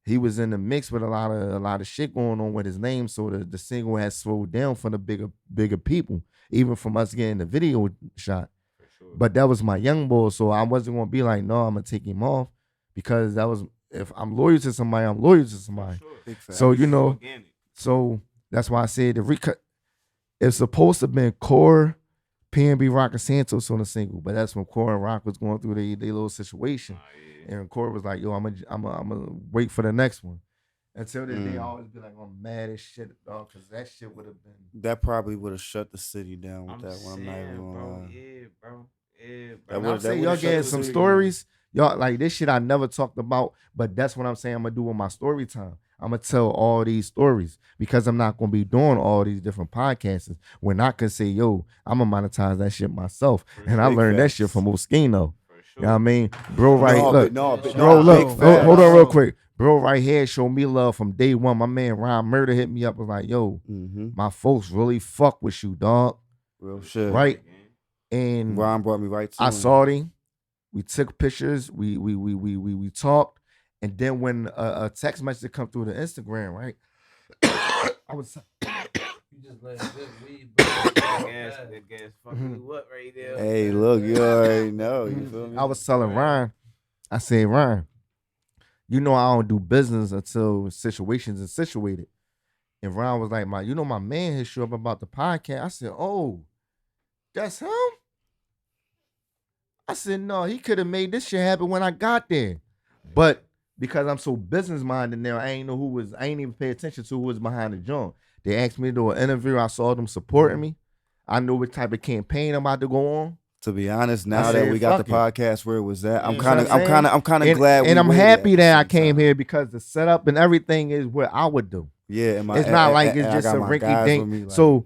Speaker 2: He was in the mix with a lot of shit going on with his name. So the single has slowed down for the bigger people, even from us getting the video shot. Sure. But that was my young boy. So I wasn't going to be like, no, I'm going to take him off. Because that was, if I'm loyal to somebody, I'm loyal to somebody. Sure. So, you know, so that's why I said the recut. It's supposed to have been Core, P&B Rock, and Santos on the single. But that's when Core and Rock was going through their little situation. And Corey was like, yo, I'm gonna wait for the next one. Until this day, I always be like, I'm mad as shit, dog, because that shit would have been.
Speaker 1: That probably would have shut the city down with that one. I'm not even gonna lie.
Speaker 4: Yeah, bro.
Speaker 2: I'm saying y'all getting some stories. Y'all, like this shit I never talked about, but that's what I'm saying I'm gonna do with my story time. I'm gonna tell all these stories because I'm not gonna be doing all these different podcasts when I can say, yo, I'm gonna monetize that shit myself. And I learned that shit from Moschino. You know what I mean? Bro, right? Look, bro, look, hold on real quick. bro right here showed me love from day one. My man Ron Murder hit me up, was like, yo, my folks really fuck with you, dog.
Speaker 1: Real shit.
Speaker 2: Right? And
Speaker 1: Ron brought me right to
Speaker 2: I
Speaker 1: him.
Speaker 2: saw him. We took pictures. We talked. And then when a text message come through the Instagram, right? I was
Speaker 5: You just let good weed burn.
Speaker 6: Gas fucking you up right there.
Speaker 1: Hey, look, you already know. You feel me?
Speaker 2: I was telling Ryan, I said, Ryan, you know I don't do business until situations are situated. And Ryan was like, my man hit you up about the podcast. I said, oh, that's him? I said, no, he could have made this shit happen when I got there. But because I'm so business minded now, I ain't even pay attention to who was behind the joint. They asked me to do an interview. I saw them supporting me. I know what type of campaign I'm about to go on.
Speaker 1: To be honest, now that we got the podcast where it was at, I'm kind of
Speaker 2: and,
Speaker 1: glad.
Speaker 2: And I'm happy that I came here because the setup and everything is what I would do.
Speaker 1: Yeah,
Speaker 2: it's not like it's just a rinky dink. Like, so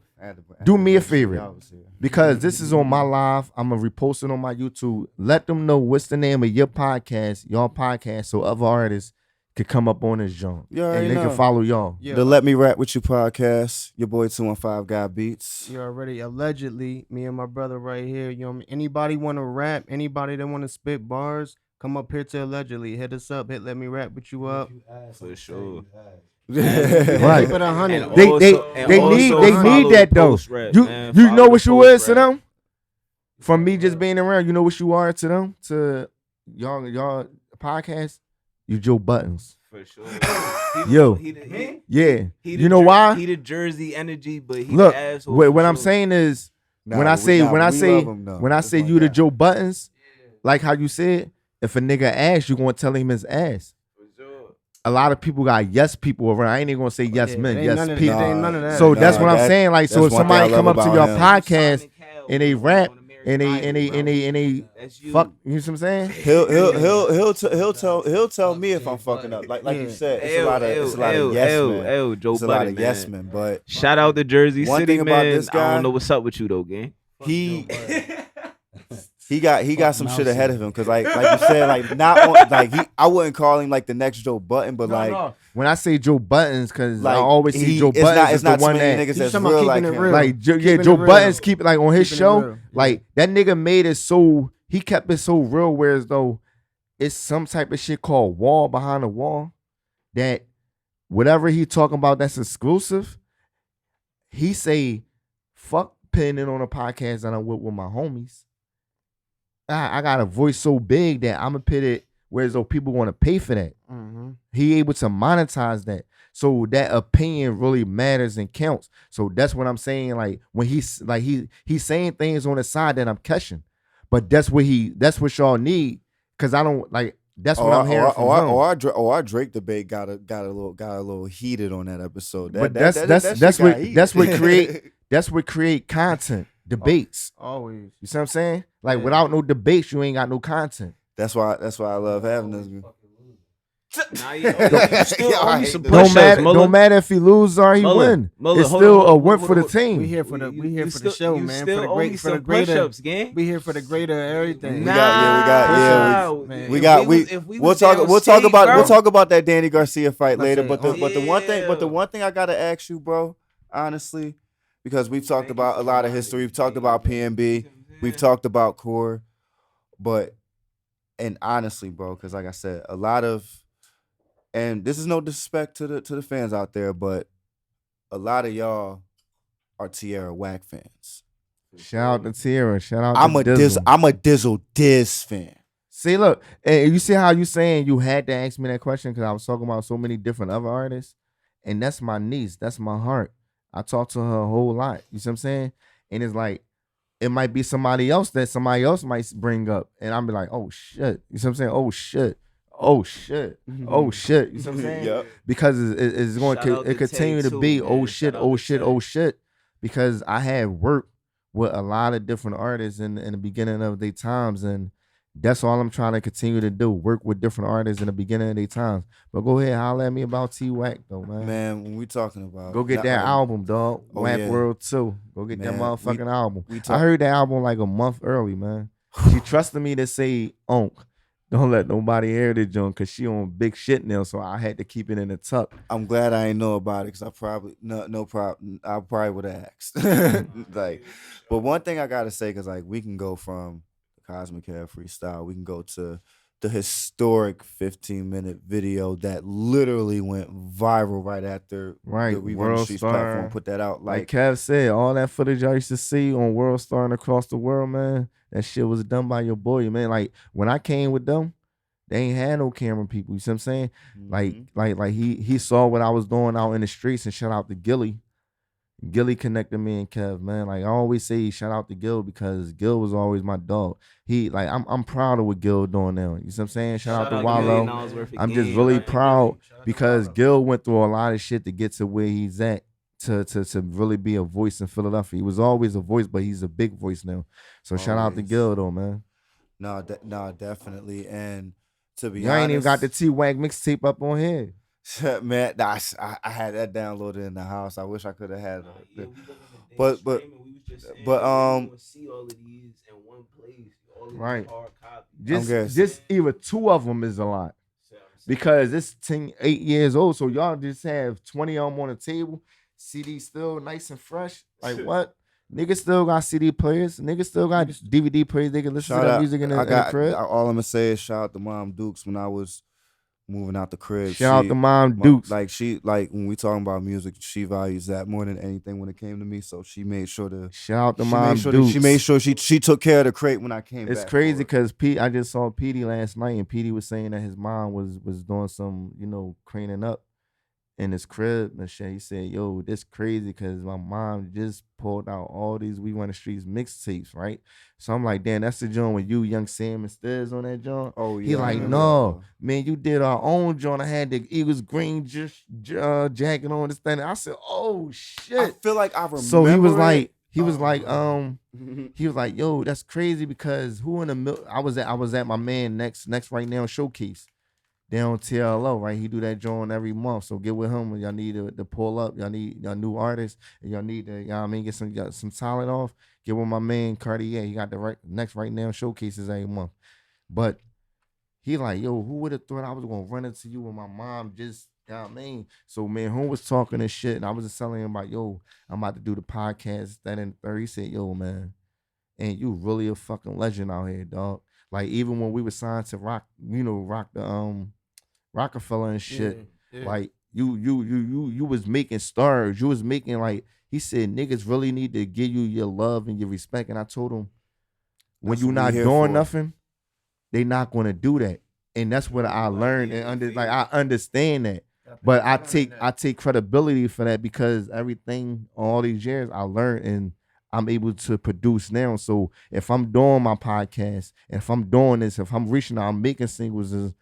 Speaker 2: do me a favor, because this is on my live. I'm gonna repost it on my YouTube. Let them know what's the name of your podcast, so other artists could come up on this joint and they can follow y'all.
Speaker 3: Yeah.
Speaker 1: The Let Me Rap With You podcast. Your boy 215 got beats.
Speaker 3: You already allegedly, me and my brother right here. You know what I mean? Anybody want to rap? Anybody that want to spit bars? Come up here to allegedly. Hit us up. Hit Let Me Rap With You up.
Speaker 4: For sure.
Speaker 2: Right.
Speaker 3: Keep it 100.
Speaker 2: They need that though. You know what you is to them? From me just being around, you know what you are to them? To y'all podcast? You Joe Buttons.
Speaker 6: For sure.
Speaker 2: Yo. Yeah. You know why?
Speaker 6: He the Jersey energy, but he
Speaker 2: look,
Speaker 6: the asshole.
Speaker 2: What I'm saying is, when I say you the Joe Buttons, like how you said, if a nigga ass, you gonna tell him his ass. A lot of people got yes people around. I ain't even gonna say yes men, yes people. So that's what I'm saying. Like, so if somebody come up to your podcast and they rap and they fuck, you know what I'm saying?
Speaker 1: He'll tell me if I'm fucking up. Like you said, it's a lot of yes men. It's a lot of yes men. But
Speaker 6: shout out to Jersey
Speaker 1: one
Speaker 6: City,
Speaker 1: thing about
Speaker 6: man.
Speaker 1: this guy,
Speaker 6: I don't know what's up with you though, gang.
Speaker 1: He got some shit ahead of him, because like you said, like not on, like I wouldn't call him like the next Joe Button, but no.
Speaker 2: When I say Joe Buttons, because
Speaker 1: like,
Speaker 2: I always see Joe Buttons is the one that
Speaker 1: niggas that's real like him.
Speaker 2: Like Joe Buttons keep it like on his show, like that nigga made it so he kept it so real, whereas though it's some type of shit called wall behind the wall, that whatever he talking about that's exclusive, he say fuck putting it on a podcast that I'm with my homies. I got a voice so big that I'm gonna put it whereas though people want to pay for that. He able to monetize that, so that opinion really matters and counts. So that's what I'm saying. Like when he's saying things on the side that I'm catching, but that's what y'all need, because I don't like. That's what I'm hearing from him.
Speaker 1: Our Drake debate got a little heated on that episode.
Speaker 2: But that's what create content. Debates.
Speaker 3: Always.
Speaker 2: You see what I'm saying? Like without no debates, you ain't got no content.
Speaker 1: That's why I love having this.
Speaker 2: Don't matter if he loses or he win. It's still a win for the team.
Speaker 3: We here for the show, man. For the greater. We here for the greater everything.
Speaker 1: We'll talk about that Danny Garcia fight later. But the one thing I gotta ask you, bro, honestly, because we've talked about a lot of history. We've talked about PNB. We've talked about Core. And honestly, bro, because like I said, a lot of, and this is no disrespect to the fans out there, but a lot of y'all are Tierra Whack fans.
Speaker 2: Shout out to Tierra. Shout out
Speaker 1: I'm
Speaker 2: to Dizzle.
Speaker 1: I'm a Dizzle Diz fan.
Speaker 2: See, look, and you see how you saying you had to ask me that question because I was talking about so many different other artists, and that's my niece. That's my heart. I talk to her a whole lot. You see what I'm saying? And it's like, it might be somebody else that somebody else might bring up. And I'm be like, oh shit. You see what I'm saying? Oh shit. Oh shit. Oh shit. You see what I'm saying?
Speaker 1: Yep.
Speaker 2: Because it's going to continue to be oh shit, oh shit, oh shit. Because I had worked with a lot of different artists in the beginning of their times, and that's all I'm trying to continue to do. Work with different artists in the beginning of their times. But go ahead, holler at me about T-Wack though, man.
Speaker 1: Man, when we talking about,
Speaker 2: go get that album, dog. Whack World 2. Go get that motherfucking album. I heard that album like a month early, man. She trusted me to say Onk. Don't let nobody hear the joint because she on big shit now. So I had to keep it in the tuck.
Speaker 1: I'm glad I ain't know about it because I probably no problem. I probably would have asked. Like, but one thing I gotta say, because like we can go from the Cosmic Hair freestyle, we can go to the historic 15-minute video that literally went viral right after
Speaker 2: Right,
Speaker 1: the We Run the
Speaker 2: World
Speaker 1: Streets
Speaker 2: Star.
Speaker 1: platform put that out.
Speaker 2: Like Kev said, all that footage I used to see on World Star and across the world, man, that shit was done by your boy, man. Like when I came with them, they ain't had no camera people. You see what I'm saying? Like he saw what I was doing out in the streets, and shout out to Gilly. Gilly connected me and Kev, man. Like I always say, shout out to Gil because Gil was always my dog. He like I'm proud of what Gil doing now. You see what I'm saying? Shout out to Wallow. I'm just really proud because Gil went through a lot of shit to get to where he's at. To really be a voice in Philadelphia. He was always a voice, but he's a big voice now. So shout out to Gil though, man.
Speaker 1: No, definitely. And to be
Speaker 2: honest, ain't even got the T-Wag mixtape up on here.
Speaker 1: Man, I had that downloaded in the house. I wish I could have had it. But
Speaker 6: see all of these in one place.
Speaker 2: Right. Just even 2 of them is a lot. Because it's 8 years old, so y'all just have 20 of them on the table. CD still nice and fresh. Like what? Niggas still got CD players. Niggas still got DVD players. They can listen to that music in the crib.
Speaker 1: All I'm gonna say is shout out to Mom Dukes when I was moving out the crib.
Speaker 2: Shout out to Mom Dukes.
Speaker 1: Like when we talking about music, she values that more than anything when it came to me. So she made sure to
Speaker 2: shout out to Mom Dukes.
Speaker 1: She made sure she took care of the crate when I came back.
Speaker 2: It's crazy because I just saw Petey last night, and Petey was saying that his mom was doing some, cleaning up in his crib and shit. He said, yo, this crazy because my mom just pulled out all these We Run the Streets mixtapes, right? So I'm like, damn, that's the joint with you, Young Sam and Stiz on that joint.
Speaker 1: Oh yeah.
Speaker 2: He like, no, man, you did our own joint. I had the Eagles green jacket on this thing. I said, oh shit.
Speaker 1: I feel like I remember.
Speaker 2: So he was like, yo, that's crazy because who in the middle? I was at my man next right now showcase. Down TLO, right? He do that joint every month. So get with him when y'all need to pull up. Y'all need y'all new artists. And y'all need to, get some talent off. Get with my man Cartier. He got the next right now showcases every month. But he like, yo, who would have thought I was gonna run into you with my mom just, So man, who was talking this shit, and I was just telling him about, yo, I'm about to do the podcast. That in the third, he said, yo, man, and you really a fucking legend out here, dog. Like even when we were signed to rock the Rockefeller and shit. Yeah. Like you was making stars. You was making like he said niggas really need to give you your love and your respect. And I told him when you not doing nothing, they not gonna do that. And that's what I learned and I understand that. But I take credibility for that because everything all these years I learned and I'm able to produce now. So if I'm doing my podcast, if I'm doing this, if I'm reaching out, I'm making singles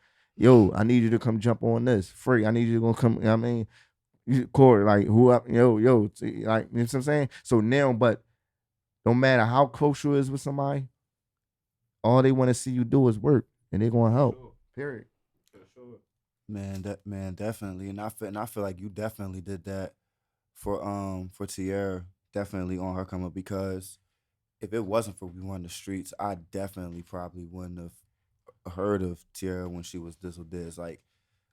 Speaker 2: yo, I need you to come jump on this. Free. I need you to come, Corey, like who up, yo, like, you know what I'm saying? So now, but no matter how close you is with somebody, all they want to see you do is work and they're gonna help. Sure. Period.
Speaker 1: Sure. Man, definitely. And I feel like you definitely did that for Tierra, definitely on her come up because if it wasn't for We Run the Streets, I definitely probably wouldn't have heard of Tierra when she was Dizzle Diz. Like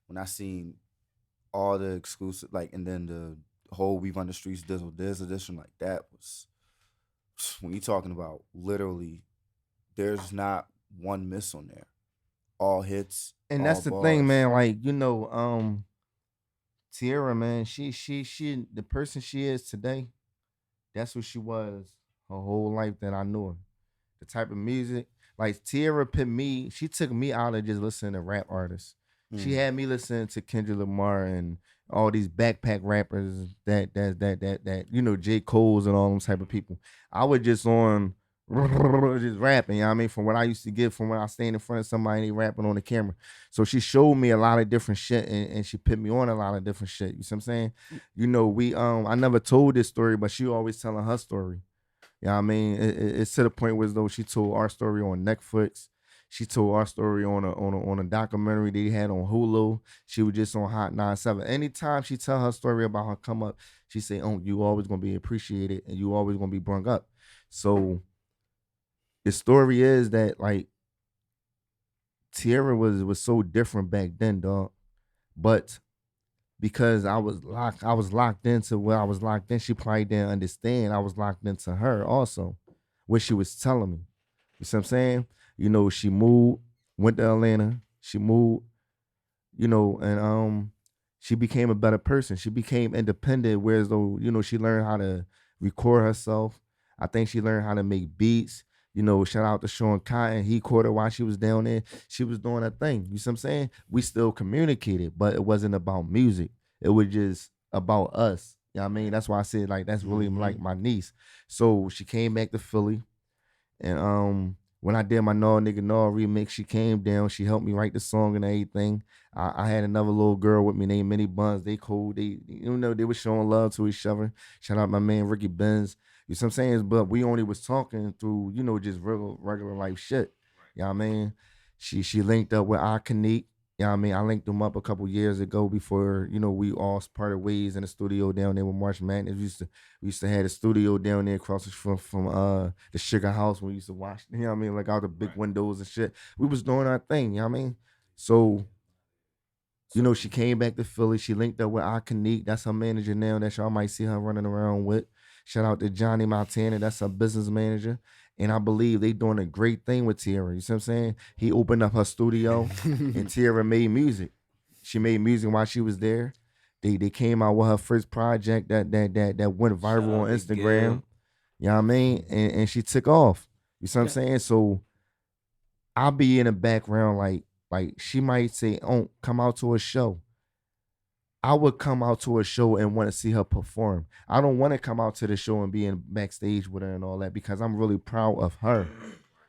Speaker 1: when I seen all the exclusive, like, and then the whole We Run the Streets Dizzle Diz edition, like that was when you talking about literally, there's not one miss on there. All hits.
Speaker 2: And that's the thing, man. Like Tierra, man, she the person she is today. That's what she was her whole life that I knew her. The type of music. Like Tierra she took me out of just listening to rap artists. She had me listening to Kendrick Lamar and all these backpack rappers that J. Cole's and all them type of people. I was just on just rapping, you know what I mean? From what I used to get from when I stand in front of somebody and they rapping on the camera. So she showed me a lot of different shit and she put me on a lot of different shit. You see what I'm saying? We I never told this story, but she always telling her story. You know what I mean? It's to the point where as though she told our story on Netflix. She told our story on a documentary they had on Hulu. She was just on Hot 97. Anytime she tell her story about her come up, she say, "Oh, you always gonna be appreciated and you always gonna be brung up." So the story is that like Tierra was so different back then, dog. But because I was locked into where I was locked in. She probably didn't understand. I was locked into her also, what she was telling me. You see what I'm saying? You know, she moved, went to Atlanta. She moved, and she became a better person. She became independent, whereas though, she learned how to record herself. I think she learned how to make beats. Shout out to Sean Cotton. He caught her while she was down there. She was doing her thing. You see what I'm saying? We still communicated, but it wasn't about music. It was just about us. You know what I mean? That's why I said like that's really like my niece. So she came back to Philly. And when I did my Naw Nigga Naw remix, she came down. She helped me write the song and everything. I had another little girl with me named Minnie Buns. They cool. They they were showing love to each other. Shout out my man Ricky Benz. You see what I'm saying? But we only was talking through, just regular life shit. You know what I mean? She linked up with Akanique. You know what I mean? I linked them up a couple years ago before, we all parted ways in the studio down there with March Madness. We used to have a studio down there across from the Sugar House when we used to watch, you know what I mean? Like all the big windows and shit. We was doing our thing, you know what I mean? So, she came back to Philly. She linked up with Akanique. That's her manager now that y'all might see her running around with. Shout out to Johnny Montana. That's her business manager. And I believe they doing a great thing with Tierra. You see what I'm saying? He opened up her studio and Tierra made music. She made music while she was there. They came out with her first project that went viral on Instagram. You know what I mean? And she took off. You see what I'm saying? So I'll be in the background like she might say, "Oh, come out to a show." I would come out to a show and want to see her perform. I don't want to come out to the show and be in backstage with her and all that because I'm really proud of her.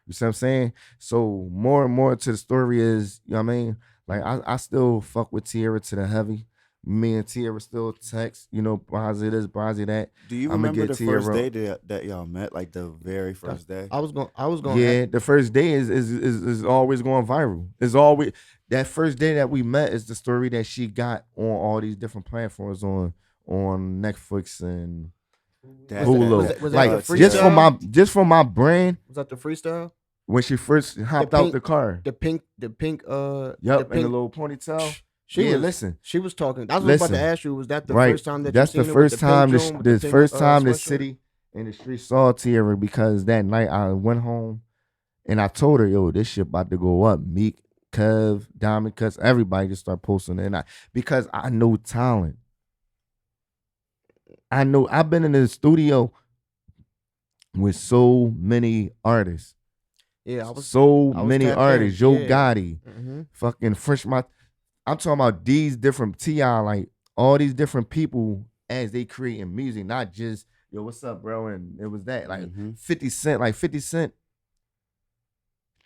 Speaker 2: You see what I'm saying? So more and more to the story is, you know what I mean? Like I still fuck with Tierra to the heavy. Me and Tierra still text, Brazzy this, Brazzy that.
Speaker 1: Do you remember the first day that y'all met? Like the very first day?
Speaker 3: I was going.
Speaker 2: Yeah, the first day is always going viral. It's always that first day that we met is the story that she got on all these different platforms on Netflix and Hulu.
Speaker 3: Was
Speaker 2: like
Speaker 3: that the
Speaker 2: just for my brand.
Speaker 3: Was that the freestyle?
Speaker 2: When she first hopped out the car.
Speaker 3: The pink
Speaker 2: Yep, and the little ponytail. Listen.
Speaker 3: She was talking. I was about to ask you, was that the first time that
Speaker 2: that's
Speaker 3: you
Speaker 2: the
Speaker 3: seen
Speaker 2: first time
Speaker 3: the
Speaker 2: first time the city and the street saw Tierra because that night I went home and I told her, yo, this shit about to go up. Meek, Kev, Diamond Cuts, everybody just start posting it. Because I know talent. I know I've been in the studio with so many artists.
Speaker 3: Yeah,
Speaker 2: many artists. Yo Gotti, fucking French. I'm talking about these different T.I., like all these different people as they creating music, not just yo, what's up, bro? And it was that like 50 Cent,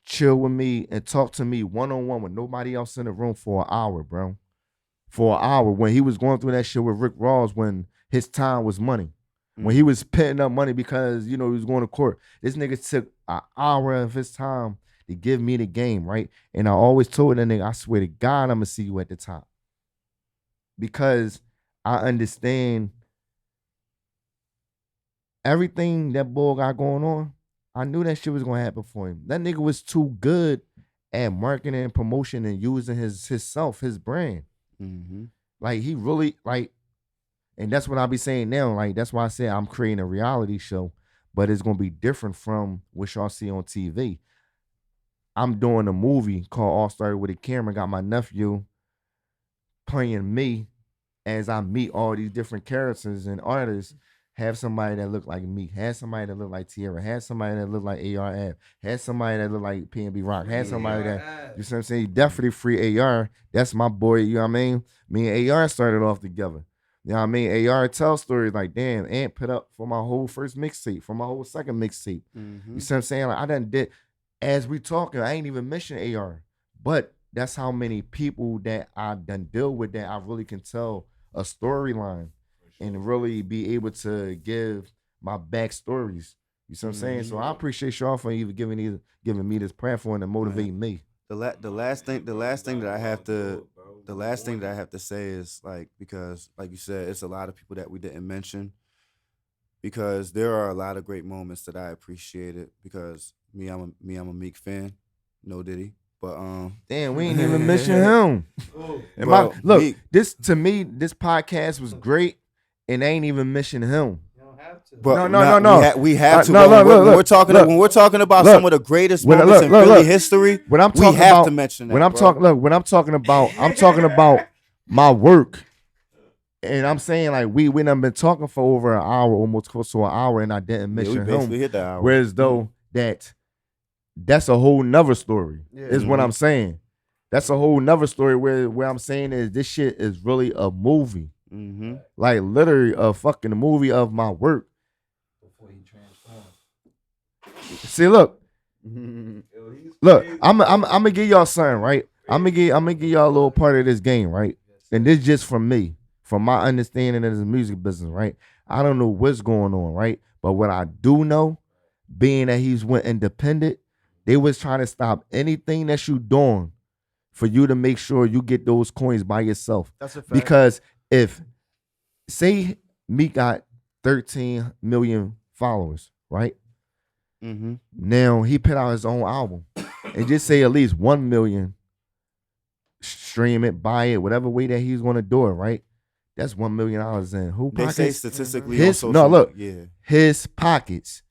Speaker 2: chill with me and talk to me one-on-one with nobody else in the room for an hour, bro. For an hour when he was going through that shit with Rick Ross when his time was money. When he was petting up money because, he was going to court. This nigga took an hour of his time to give me the game, right? And I always told that nigga, I swear to God, I'm going to see you at the top. Because I understand everything that boy got going on. I knew that shit was going to happen for him. That nigga was too good at marketing and promotion and using his brand. Like, he really, like, and that's what I be saying now. Like, that's why I say I'm creating a reality show, but it's going to be different from what y'all see on TV. I'm doing a movie called All Started With a Camera. Got my nephew playing me as I meet all these different characters and artists. Have somebody that look like me. Have somebody that look like Tierra. Have somebody that look like AR. Have somebody that look like PNB Rock. Have somebody that, you see what I'm saying? Definitely free AR. That's my boy, you know what I mean? Me and AR started off together. You know what I mean? AR tell stories like, damn, Ant put up for my whole first mixtape, for my whole second mixtape. You see what I'm saying? Like, I done did, as we talking, I ain't even mention AR. But that's how many people that I done deal with that I really can tell a storyline and really be able to give my backstories. You see what I'm saying? So I appreciate y'all for even giving me this platform and motivating me.
Speaker 1: The last thing that I have to say is like, because like you said, it's a lot of people that we didn't mention, because there are a lot of great moments that I appreciated, because I'm a Meek fan, no Diddy. But
Speaker 2: damn, we ain't even mention him. And
Speaker 1: Bro,
Speaker 2: look, this to me, this podcast was great, and they ain't even mention him.
Speaker 1: But
Speaker 2: No.
Speaker 1: We have to.
Speaker 2: No,
Speaker 1: When we're talking about some of the greatest moments in Philly history,
Speaker 2: when I'm talking
Speaker 1: we have
Speaker 2: about,
Speaker 1: to mention that.
Speaker 2: When I'm talking about, I'm talking about my work. And I'm saying like we done been talking for over an hour, almost close to an hour, and I didn't mention
Speaker 1: we
Speaker 2: him.
Speaker 1: basically hit that hour.
Speaker 2: Whereas though that's a whole nother story. Is what I'm saying. That's a whole nother story where I'm saying is this shit is really a movie.
Speaker 1: Mm-hmm.
Speaker 2: Like literally a fucking movie of my work.
Speaker 5: Before he transformed.
Speaker 2: See, look, I'm gonna give y'all something, right? I'm gonna give y'all a little part of this game, right? And this just from me, from my understanding of the music business, right? I don't know what's going on, right? But what I do know, being that he's went independent, they was trying to stop anything that you doing for you to make sure you get those coins by yourself.
Speaker 3: That's a fact.
Speaker 2: Because if, say, Meek got 13 million followers, right?
Speaker 1: Mm-hmm.
Speaker 2: Now he put out his own album, and just say at least 1 million stream it, buy it, whatever way that he's gonna do it, right? That's $1 million in who
Speaker 1: They
Speaker 2: pockets?
Speaker 1: say statistically
Speaker 2: His,
Speaker 1: on
Speaker 2: no,
Speaker 1: social,
Speaker 2: look,
Speaker 1: yeah.
Speaker 2: his pockets.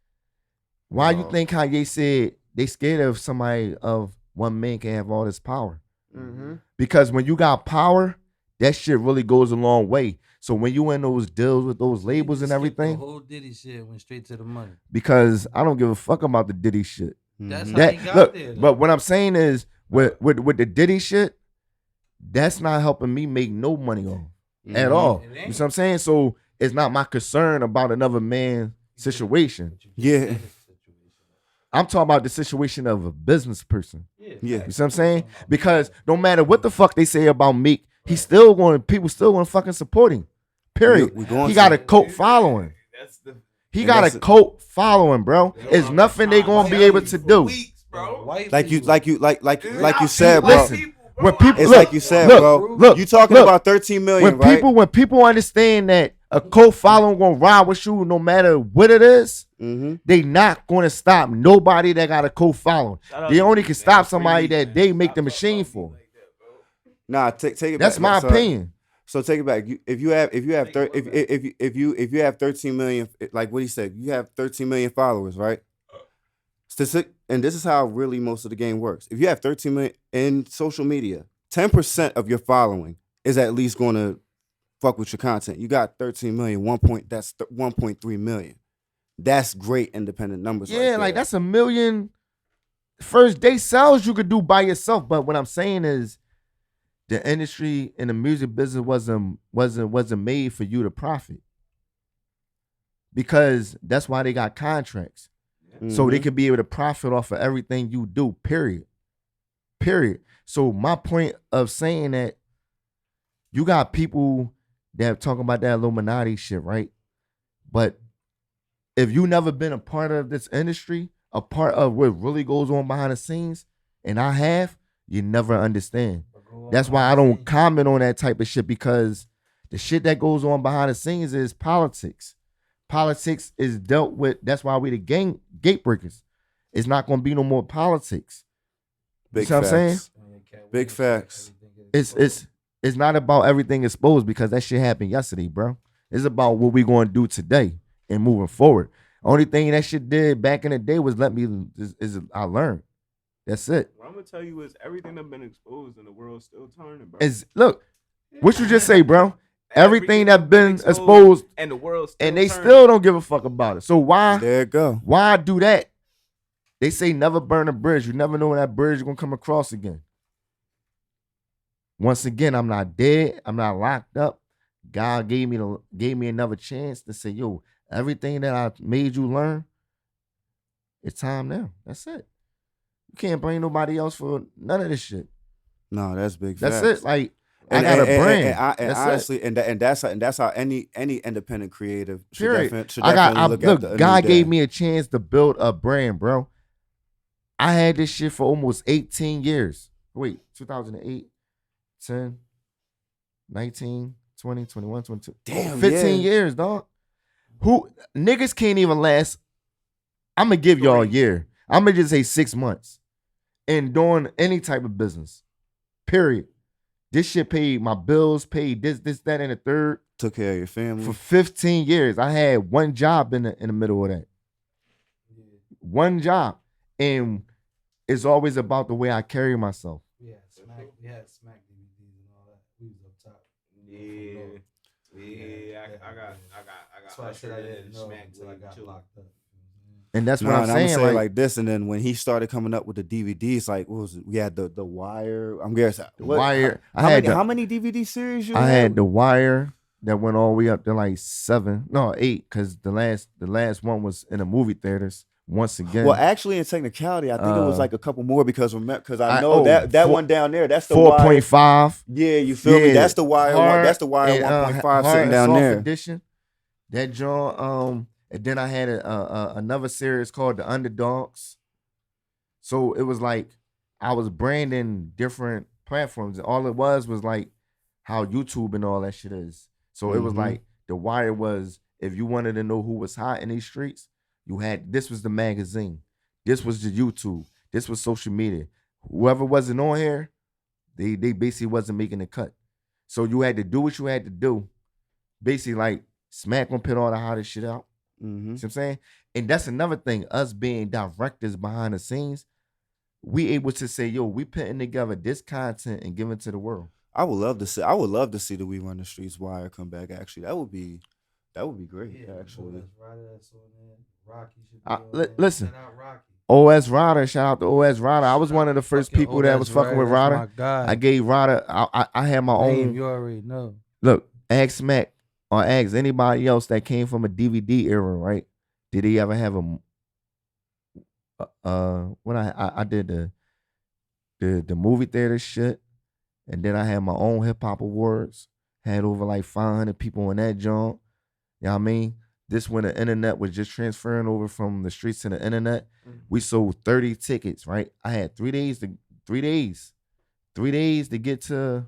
Speaker 2: Why you
Speaker 1: Wow.
Speaker 2: think Kanye said they scared of somebody of one man can have all this power?
Speaker 3: Mm-hmm.
Speaker 2: Because when you got power, that shit really goes a long way. So when you in those deals with those labels and everything,
Speaker 5: The whole Diddy shit went straight to the money.
Speaker 2: because I don't give a fuck about the Diddy shit.
Speaker 5: That's
Speaker 1: Mhm.
Speaker 5: how he got
Speaker 2: Look,
Speaker 5: there. though.
Speaker 2: but what I'm saying is with the Diddy shit, that's not helping me make no money on at
Speaker 1: Mhm.
Speaker 2: all.
Speaker 5: It
Speaker 2: You
Speaker 5: ain't.
Speaker 2: know what I'm saying? So it's not my concern about another man's situation.
Speaker 1: Yeah.
Speaker 2: I'm talking about the situation of a business person.
Speaker 1: Yeah.
Speaker 2: You see what I'm saying? Because no matter what the fuck they say about Meek, he's still going. People still going to fucking support him. Period.
Speaker 1: We going
Speaker 2: He
Speaker 1: to.
Speaker 2: got a cult following.
Speaker 6: That's the
Speaker 2: He
Speaker 1: And
Speaker 2: got
Speaker 1: that's
Speaker 2: a cult following, bro. It's nothing they gonna be able to do.
Speaker 6: weeks, bro.
Speaker 1: Like you said, bro.
Speaker 2: Listen, when people
Speaker 1: It's
Speaker 2: look,
Speaker 1: like you said,
Speaker 2: look,
Speaker 1: bro.
Speaker 2: look,
Speaker 1: You talking
Speaker 2: look.
Speaker 1: about 13 million, right?
Speaker 2: When people understand that a cult following gonna ride with you no matter what it is,
Speaker 1: Mm-hmm.
Speaker 2: they not gonna stop nobody that got a cult following. They only can stop somebody that they make the machine for.
Speaker 1: Nah, take it
Speaker 2: That's
Speaker 1: back.
Speaker 2: my
Speaker 1: So-
Speaker 2: opinion.
Speaker 1: So take it back. If you have 13 million, like what he said, you have 13 million followers, right? And this is how really most of the game works. If you have 13 million in social media, 10% of your following is at least going to fuck with your content. You got 13 million, that's 1.3 million. That's great independent numbers.
Speaker 2: Yeah,
Speaker 1: right
Speaker 2: like
Speaker 1: there.
Speaker 2: that's a million first day sales you could do by yourself. But what I'm saying is, the industry and the music business wasn't made for you to profit, because that's why they got contracts, so they
Speaker 1: Mhm.
Speaker 2: could be able to profit off of everything you do. Period. So my point of saying that, you got people that talking about that Illuminati shit, right? But if you never been a part of this industry, a part of what really goes on behind the scenes, and I have, you never understand. That's why I don't comment on that type of shit, because the shit that goes on behind the scenes is politics. Politics is dealt with. That's why we the gate breakers. It's not gonna be no more politics.
Speaker 1: Big
Speaker 2: see what I'm saying?
Speaker 1: facts. Big facts.
Speaker 2: It's not about everything exposed, because that shit happened yesterday, bro. It's about what we gonna do today and moving forward. Only thing that shit did back in the day was I learned. That's it.
Speaker 4: What I'm gonna tell you is everything that's been exposed and the world's still turning, bro.
Speaker 2: Look, what you just say, bro? Everything that been exposed,
Speaker 4: and the world,
Speaker 2: and they still don't give a fuck about it. So why
Speaker 1: There it go.
Speaker 2: do that? They say never burn a bridge. You never know when that bridge is gonna come across again. Once again, I'm not dead. I'm not locked up. God gave me another chance to say, yo, everything that I made you learn, it's time now. That's it. You can't blame nobody else for none of this shit.
Speaker 1: No, that's big
Speaker 2: That's
Speaker 1: facts.
Speaker 2: it. Like, I got a brand.
Speaker 1: And honestly, that's how any independent creative should
Speaker 2: Period.
Speaker 1: definitely look at the
Speaker 2: God gave me a chance to build a brand, bro. I had this shit for almost 18 years. Wait, 2008, 10, 19, 20, 21, 22.
Speaker 1: Damn,
Speaker 2: 15
Speaker 1: yeah.
Speaker 2: years, dog. Who niggas can't even last. I'm gonna give y'all a year. I'm gonna just say 6 months. and doing any type of business. Period. This shit paid my bills, paid this, that, and the third.
Speaker 1: Took care of your family.
Speaker 2: For 15 years. I had one job in the middle of that. One job. And it's always about the way I carry myself.
Speaker 5: We had smack DVDs and all that. We was up top.
Speaker 6: I got.
Speaker 5: That's why I said I didn't know until I got locked up.
Speaker 2: And that's what I'm saying.
Speaker 1: I'm gonna say like this, and then when he started coming up with the DVDs, like what was it? We had the Wire. I'm guessing
Speaker 2: Wire.
Speaker 1: How many DVD series you had?
Speaker 2: I had the Wire that went all the way up to like 8, because the last one was in the movie theaters. Once again,
Speaker 1: well, actually, in technicality, I think it was like a couple more because I know that one down there. That's the
Speaker 2: 4.5.
Speaker 1: Yeah, you feel me? That's the Wire one. That's the Wire 1.5 sitting down there.
Speaker 2: Edition. That joint. And then I had another series called The Underdogs. So it was like I was branding different platforms. All it was like how YouTube and all that shit is. So it was like The Wire was, if you wanted to know who was hot in these streets, this was the magazine. This was the YouTube. This was social media. Whoever wasn't on here, they basically wasn't making the cut. So you had to do what you had to do. Basically like Smack gonna put all the hottest shit out. See what I'm saying? And that's another thing, us being directors behind the scenes, we able to say, yo, we putting together this content and giving it to the world.
Speaker 1: I would love to see the We Run the Streets Wire come back. Actually, that would be great.
Speaker 5: Yeah,
Speaker 1: actually,
Speaker 5: Rocky should be
Speaker 2: listen. OS Ryder, shout out to OS Ryder. I was one of the first people that was fucking with Ryder. I gave Ryder. I had my own.
Speaker 5: You already know.
Speaker 2: Look, ask Smack or ask anybody else that came from a DVD era, right? Did he ever have when I did the movie theater shit, and then I had my own hip hop awards. Had over like 500 people in that joint. You know what I mean? This when the internet was just transferring over from the streets to the internet. We sold 30 tickets, right? I had 3 days to get to,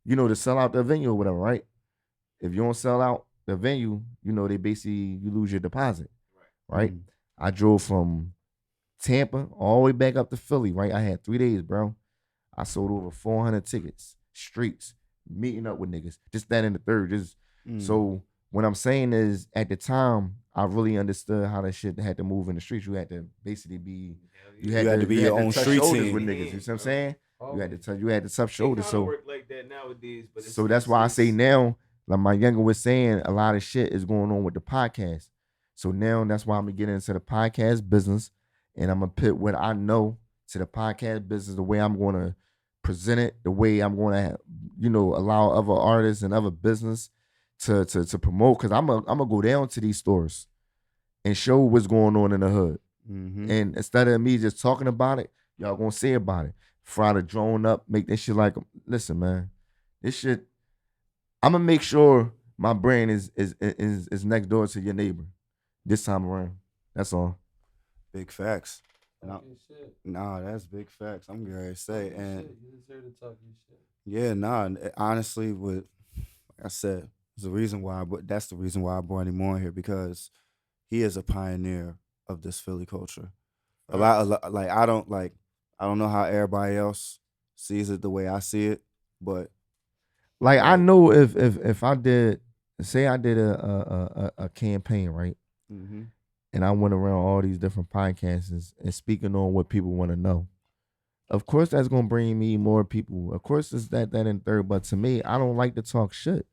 Speaker 2: to sell out the venue or whatever, right? If you don't sell out the venue, they basically, you lose your deposit, right? I drove from Tampa all the way back up to Philly, right? I had 3 days, bro. I sold over 400 tickets, streets, meeting up with niggas, just that and the third. So what I'm saying is, at the time, I really understood how that shit had to move in the streets. You had to basically be, you had to be your own street team with niggas. You see what I'm saying? You had to tough shoulders. So
Speaker 6: work like that nowadays, but
Speaker 2: so that's why I say now, like my younger was saying, a lot of shit is going on with the podcast. So now that's why I'm gonna get into the podcast business, and I'm gonna put what I know to the podcast business, the way I'm gonna present it, the way I'm gonna, allow other artists and other business to promote. Cause I'm gonna go down to these stores and show what's going on in the hood. And instead of me just talking about it, y'all gonna say about it. Fry the drone up, make this shit like, listen, man, this shit, I'm gonna make sure my brand is next door to your neighbor this time around. That's all.
Speaker 1: Big facts. Nah, that's big facts. I'm gonna say, and
Speaker 5: you deserve to talk your shit.
Speaker 1: Yeah, nah. Honestly, like I said, that's the reason why I brought him on here, because he is a pioneer of this Philly culture. A lot, like I don't know how everybody else sees it the way I see it, but
Speaker 2: like I know if I did, say I did a campaign, right? And I went around all these different podcasts and speaking on what people want to know. Of course, that's gonna bring me more people. Of course, it's that and third. But to me, I don't like to talk shit.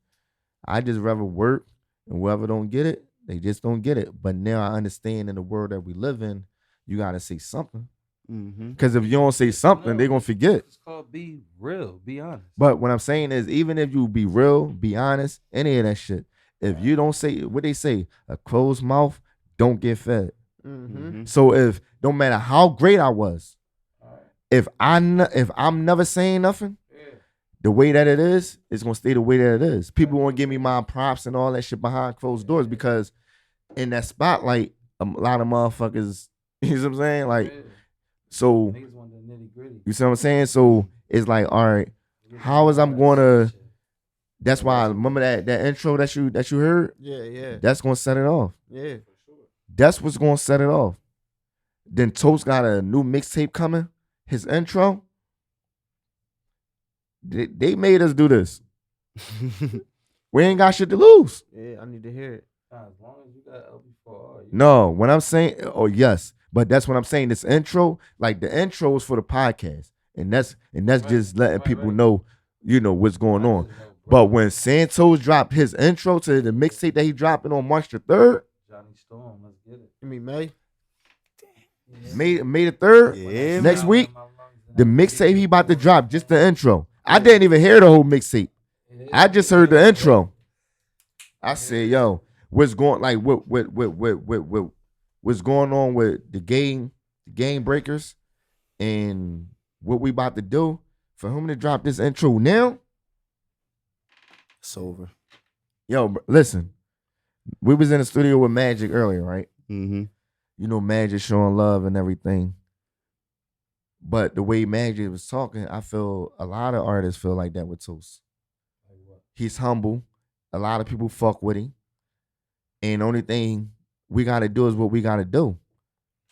Speaker 2: I just rather work, and whoever don't get it, they just don't get it. But now I understand, in the world that we live in, you gotta say something. Because if you don't say something, they're gonna forget.
Speaker 5: It's called be real, be honest.
Speaker 2: But what I'm saying is, even if you be real, be honest, any of that shit, if you don't say what they say, a closed mouth don't get fed. So if no matter how great I was, if I'm never saying nothing, the way that it is, it's gonna stay the way that it is. People won't give me my props and all that shit behind closed doors, because in that spotlight, a lot of motherfuckers, you know what I'm saying? Like, so
Speaker 5: Niggas want the nitty-gritty.
Speaker 2: you see what I'm saying? So it's like, all right, how is I'm gonna? That's why I remember that intro that you heard.
Speaker 3: Yeah.
Speaker 2: That's gonna set it off.
Speaker 3: Yeah.
Speaker 2: That's what's gonna set it off. Then Toast got a new mixtape coming. his intro, they made us do this. We ain't got shit to lose.
Speaker 3: Yeah, I need to hear it.
Speaker 5: As long as you got LB4R.
Speaker 2: No, when I'm saying, oh yes, but that's what I'm saying. This intro, like the intro is for the podcast, and that's just letting people know, what's going on. But when Santos dropped his intro to the mixtape that he dropping on March the 3rd,
Speaker 5: Johnny Storm, let's get it.
Speaker 3: You mean May?
Speaker 2: May the 3rd,
Speaker 1: Yeah,
Speaker 2: next
Speaker 1: man.
Speaker 2: week, the mixtape he about to drop, just the intro. I didn't even hear the whole mixtape. I just heard the intro. I said, yo, what's going what's going on with the game breakers and what we about to do for him to drop this intro now?
Speaker 1: It's over.
Speaker 2: Yo, listen, we was in the studio with Magic earlier, right?
Speaker 1: Mm-hmm.
Speaker 2: Magic showing love and everything. But the way Magic was talking, I feel a lot of artists feel like that with Toast. He's humble. A lot of people fuck with him. And the only thing we got to do is what we got to do.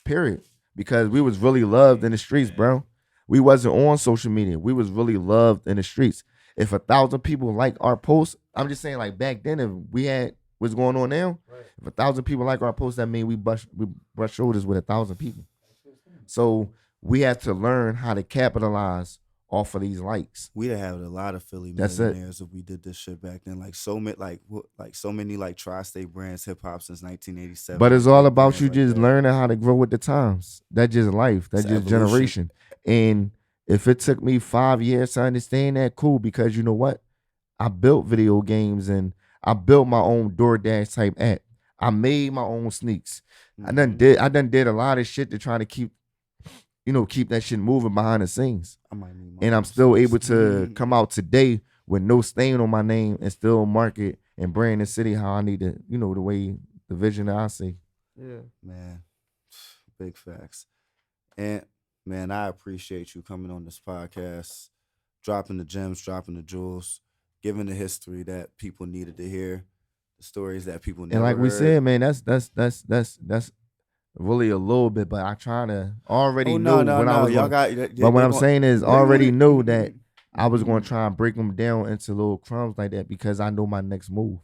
Speaker 2: Period. Because we was really loved in the streets, bro. We wasn't on social media. We was really loved in the streets. If 1,000 people like our posts, I'm just saying, like back then, if we had what's going on now, if 1,000 people like our posts, that means we brush shoulders with 1,000 people. So we have to learn how to capitalize off of these likes.
Speaker 1: We'd have a lot of Philly
Speaker 2: That's
Speaker 1: millionaires if we did this shit back then. Like so many tri-state brands, hip hop since 1987.
Speaker 2: But it's all about you
Speaker 1: like
Speaker 2: just
Speaker 1: that.
Speaker 2: learning how to grow with the times. That's just life. That's
Speaker 1: It's
Speaker 2: just
Speaker 1: evolution.
Speaker 2: generation. And if it took me 5 years to understand that, cool. Because you know what? I built video games and I built my own DoorDash type app. I made my own sneaks.
Speaker 1: Mm-hmm.
Speaker 2: I done did a lot of shit to try to keep that shit moving behind the scenes. And I'm still able to come out today with no stain on my name and still market and brand the city how I need to, the way the vision that I see.
Speaker 3: Yeah.
Speaker 1: Man, big facts. And man, I appreciate you coming on this podcast, dropping the gems, dropping the jewels, giving the history that people needed to hear, the stories that people never
Speaker 2: And like we
Speaker 1: heard.
Speaker 2: said, man, that's really a little bit, but I try to already know what I was
Speaker 1: Y'all
Speaker 2: gonna,
Speaker 1: got.
Speaker 2: but what I'm saying is
Speaker 1: bring
Speaker 2: already
Speaker 1: it.
Speaker 2: know that I was going to try and break them down into little crumbs like that because I know my next move.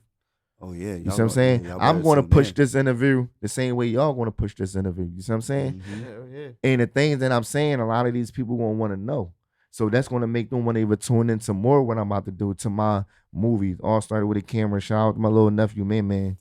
Speaker 1: Oh yeah,
Speaker 2: You see what I'm saying? I'm going to push this interview the same way y'all going to push this interview. You see what I'm saying?
Speaker 1: Mm-hmm.
Speaker 3: Hell yeah.
Speaker 2: And the things that I'm saying, a lot of these people going to want to know. So that's going to make them want to even tune into more what I'm about to do to my movies. All started with a camera. Shout out to my little nephew, man.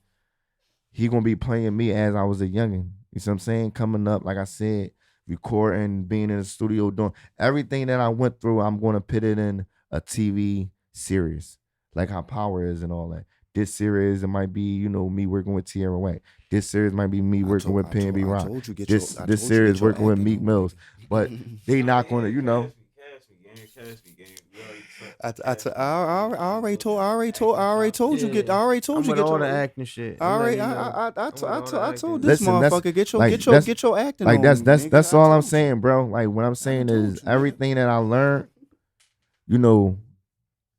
Speaker 2: He going to be playing me as I was a youngin'. You see what I'm saying? Coming up, like I said, recording, being in the studio, doing everything that I went through, I'm going to put it in a TV series, like how Power is and all that. This series, it might be, me working with Tierra White. This series might be me working with P&B Rock. This series working with Meek Mills. But they not going to,
Speaker 1: I already told you get. I already told
Speaker 3: I'm
Speaker 1: you
Speaker 3: with
Speaker 1: get
Speaker 3: all
Speaker 1: your
Speaker 3: the acting shit.
Speaker 1: All right, I told this
Speaker 2: Listen,
Speaker 1: motherfucker get your acting.
Speaker 2: like
Speaker 1: on,
Speaker 2: that's
Speaker 1: nigga.
Speaker 2: all
Speaker 1: I
Speaker 2: I'm
Speaker 1: told you.
Speaker 2: saying, bro. Like what I'm saying
Speaker 1: told
Speaker 2: is
Speaker 1: you, man.
Speaker 2: everything that I learned,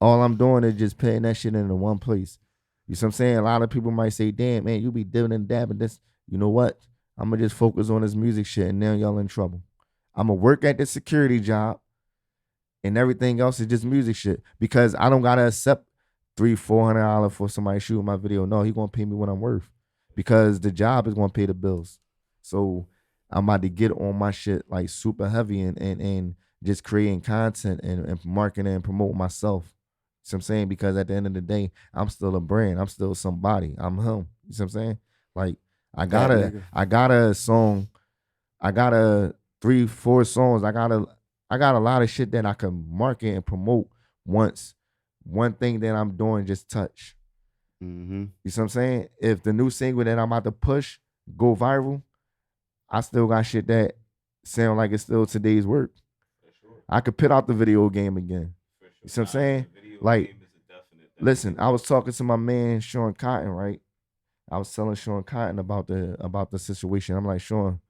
Speaker 2: all I'm doing is just putting that shit into one place. You see what I'm saying? A lot of people might say, damn, man, you be dipping and dabbing this. You know what? I'm going to just focus on this music shit and now y'all in trouble. I'm going to work at the security job and everything else is just music shit because I don't got to accept $300-$400 for somebody shooting my video. No, he going to pay me what I'm worth because the job is going to pay the bills. So I'm about to get on my shit like super heavy and just creating content and marketing and promote myself. You see what I'm saying? Because at the end of the day, I'm still a brand. I'm still somebody. I'm him. You see what I'm saying? Like I got a song. I got 3-4 songs. I got a lot of shit that I can market and promote once one thing that I'm doing just touch.
Speaker 1: Mm-hmm.
Speaker 2: You see what I'm saying? If the new single that I'm about to push go viral, I still got shit that sound like it's still today's work. I could put out the video game again. You see what I'm saying? Like, listen, I was talking to my man Sean Cotton, right? I was telling Sean Cotton about the situation. I'm like, Sean,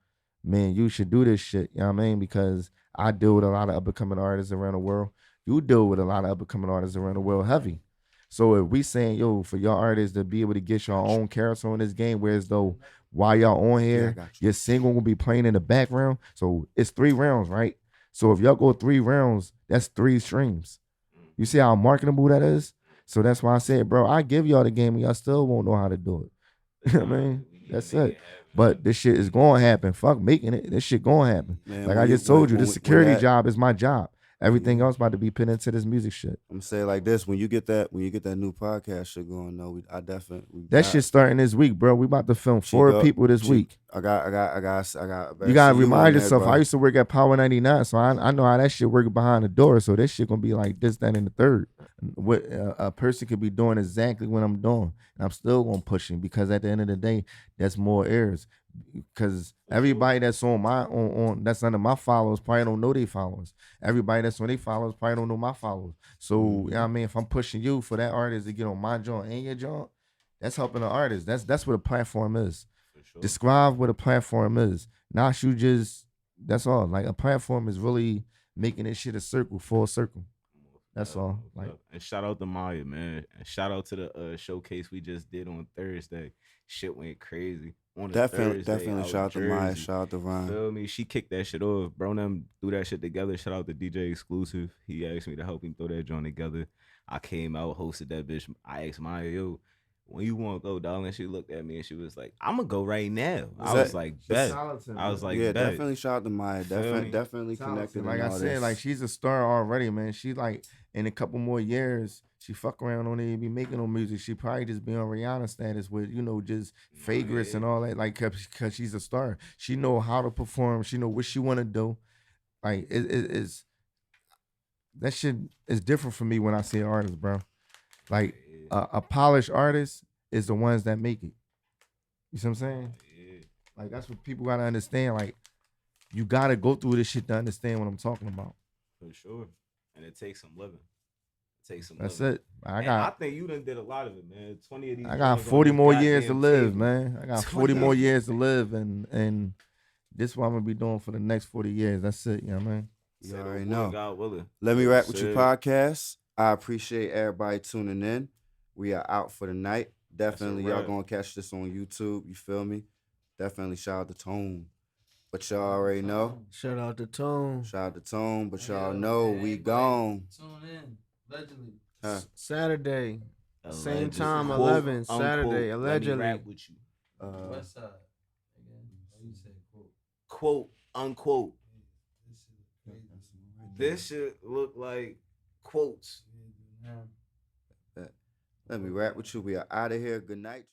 Speaker 2: man, you should do this shit. You know what I mean? Because I deal with a lot of up-and-coming artists around the world. You deal with a lot of up-and-coming artists around the world heavy. So if we saying, yo, for y'all artists to be able to get your own character on this game, whereas though while y'all on here, your single will be playing in the background. So it's 3 rounds, right? So if y'all go 3 rounds, that's 3 streams. You see how marketable that is? So that's why I said, bro, I give y'all the game and y'all still won't know how to do it. You know what I mean? That's it. But this shit is going to happen. Fuck making it. This shit going to happen.
Speaker 1: Man,
Speaker 2: like I just told you, the security job is my job. Everything else about to be put into this music shit.
Speaker 1: I'm saying like this: when you get that new podcast shit going, no, I definitely
Speaker 2: that shit starting this week, bro. We about to film 4 people this week.
Speaker 1: I got.
Speaker 2: You gotta remind yourself. I used to work at Power 99, so I know how that shit work behind the door. So this shit gonna be like this, that, and the third. What a person could be doing exactly what I'm doing, and I'm still gonna push him because at the end of the day, that's more errors. Because everybody that's on my on that's under my followers probably don't know they followers. Everybody that's on their followers probably don't know my followers. So you know what I mean, if I'm pushing you for that artist to get on my joint and your joint, that's helping the artist. That's what a platform is. Sure. Describe what a platform is. Not you just. That's all. Like a platform is really making this shit a circle, full circle. That's all. Like,
Speaker 4: and shout out to Maya, man. And shout out to the showcase we just did on Thursday. Shit went crazy.
Speaker 1: Definitely shout out to Maya, shout out to Ryan.
Speaker 4: Feel me? She kicked that shit off. Bro, them threw that shit together. Shout out to DJ Exclusive. He asked me to help him throw that joint together. I came out, hosted that bitch. I asked Maya, yo, when you want to go, darling? She looked at me and she was like, I'm going to go right now. I was like, bet. I was like,
Speaker 1: yeah,
Speaker 4: bet.
Speaker 1: Definitely shout out to Maya. Definitely connected.
Speaker 2: Like I said, like she's a star already, man. She like in a couple more years, she fuck around on it and be making no music. She probably just be on Rihanna status with, just fragrance and all that. Like, cause she's a star. She know how to perform. She know what she want to do. Like it's that shit is different for me when I see an artist, bro. Like a polished artist is the ones that make it. You see what I'm saying? Like that's what people gotta understand. Like you gotta go through this shit to understand what I'm talking about.
Speaker 4: For sure. And it takes some living.
Speaker 2: That's it.
Speaker 4: I think you done did a lot of it, man. 20 of these.
Speaker 2: I got 40 more years to live, man. I got 40 more years to live, and this is what I'm gonna be doing for the next 40 years. That's it, you know what I mean?
Speaker 1: You already know.
Speaker 4: God willing.
Speaker 1: Let Me Rap With You podcast. I appreciate everybody tuning in. We are out for the night. Definitely, y'all gonna catch this on YouTube. You feel me? Definitely shout out to Tone. But y'all already know.
Speaker 3: Shout out to Tone.
Speaker 1: Shout out to Tone. But y'all know we gone.
Speaker 5: Tune in. Allegedly.
Speaker 3: Saturday.
Speaker 4: Allegedly.
Speaker 3: Same time,
Speaker 4: Quote,
Speaker 3: 11.
Speaker 4: unquote,
Speaker 3: Saturday. Allegedly.
Speaker 4: Let me rap with you.
Speaker 5: West side. Again. You say quote.
Speaker 4: Quote, unquote. This should look like quotes.
Speaker 1: Let me rap with you. We are out of here. Good night.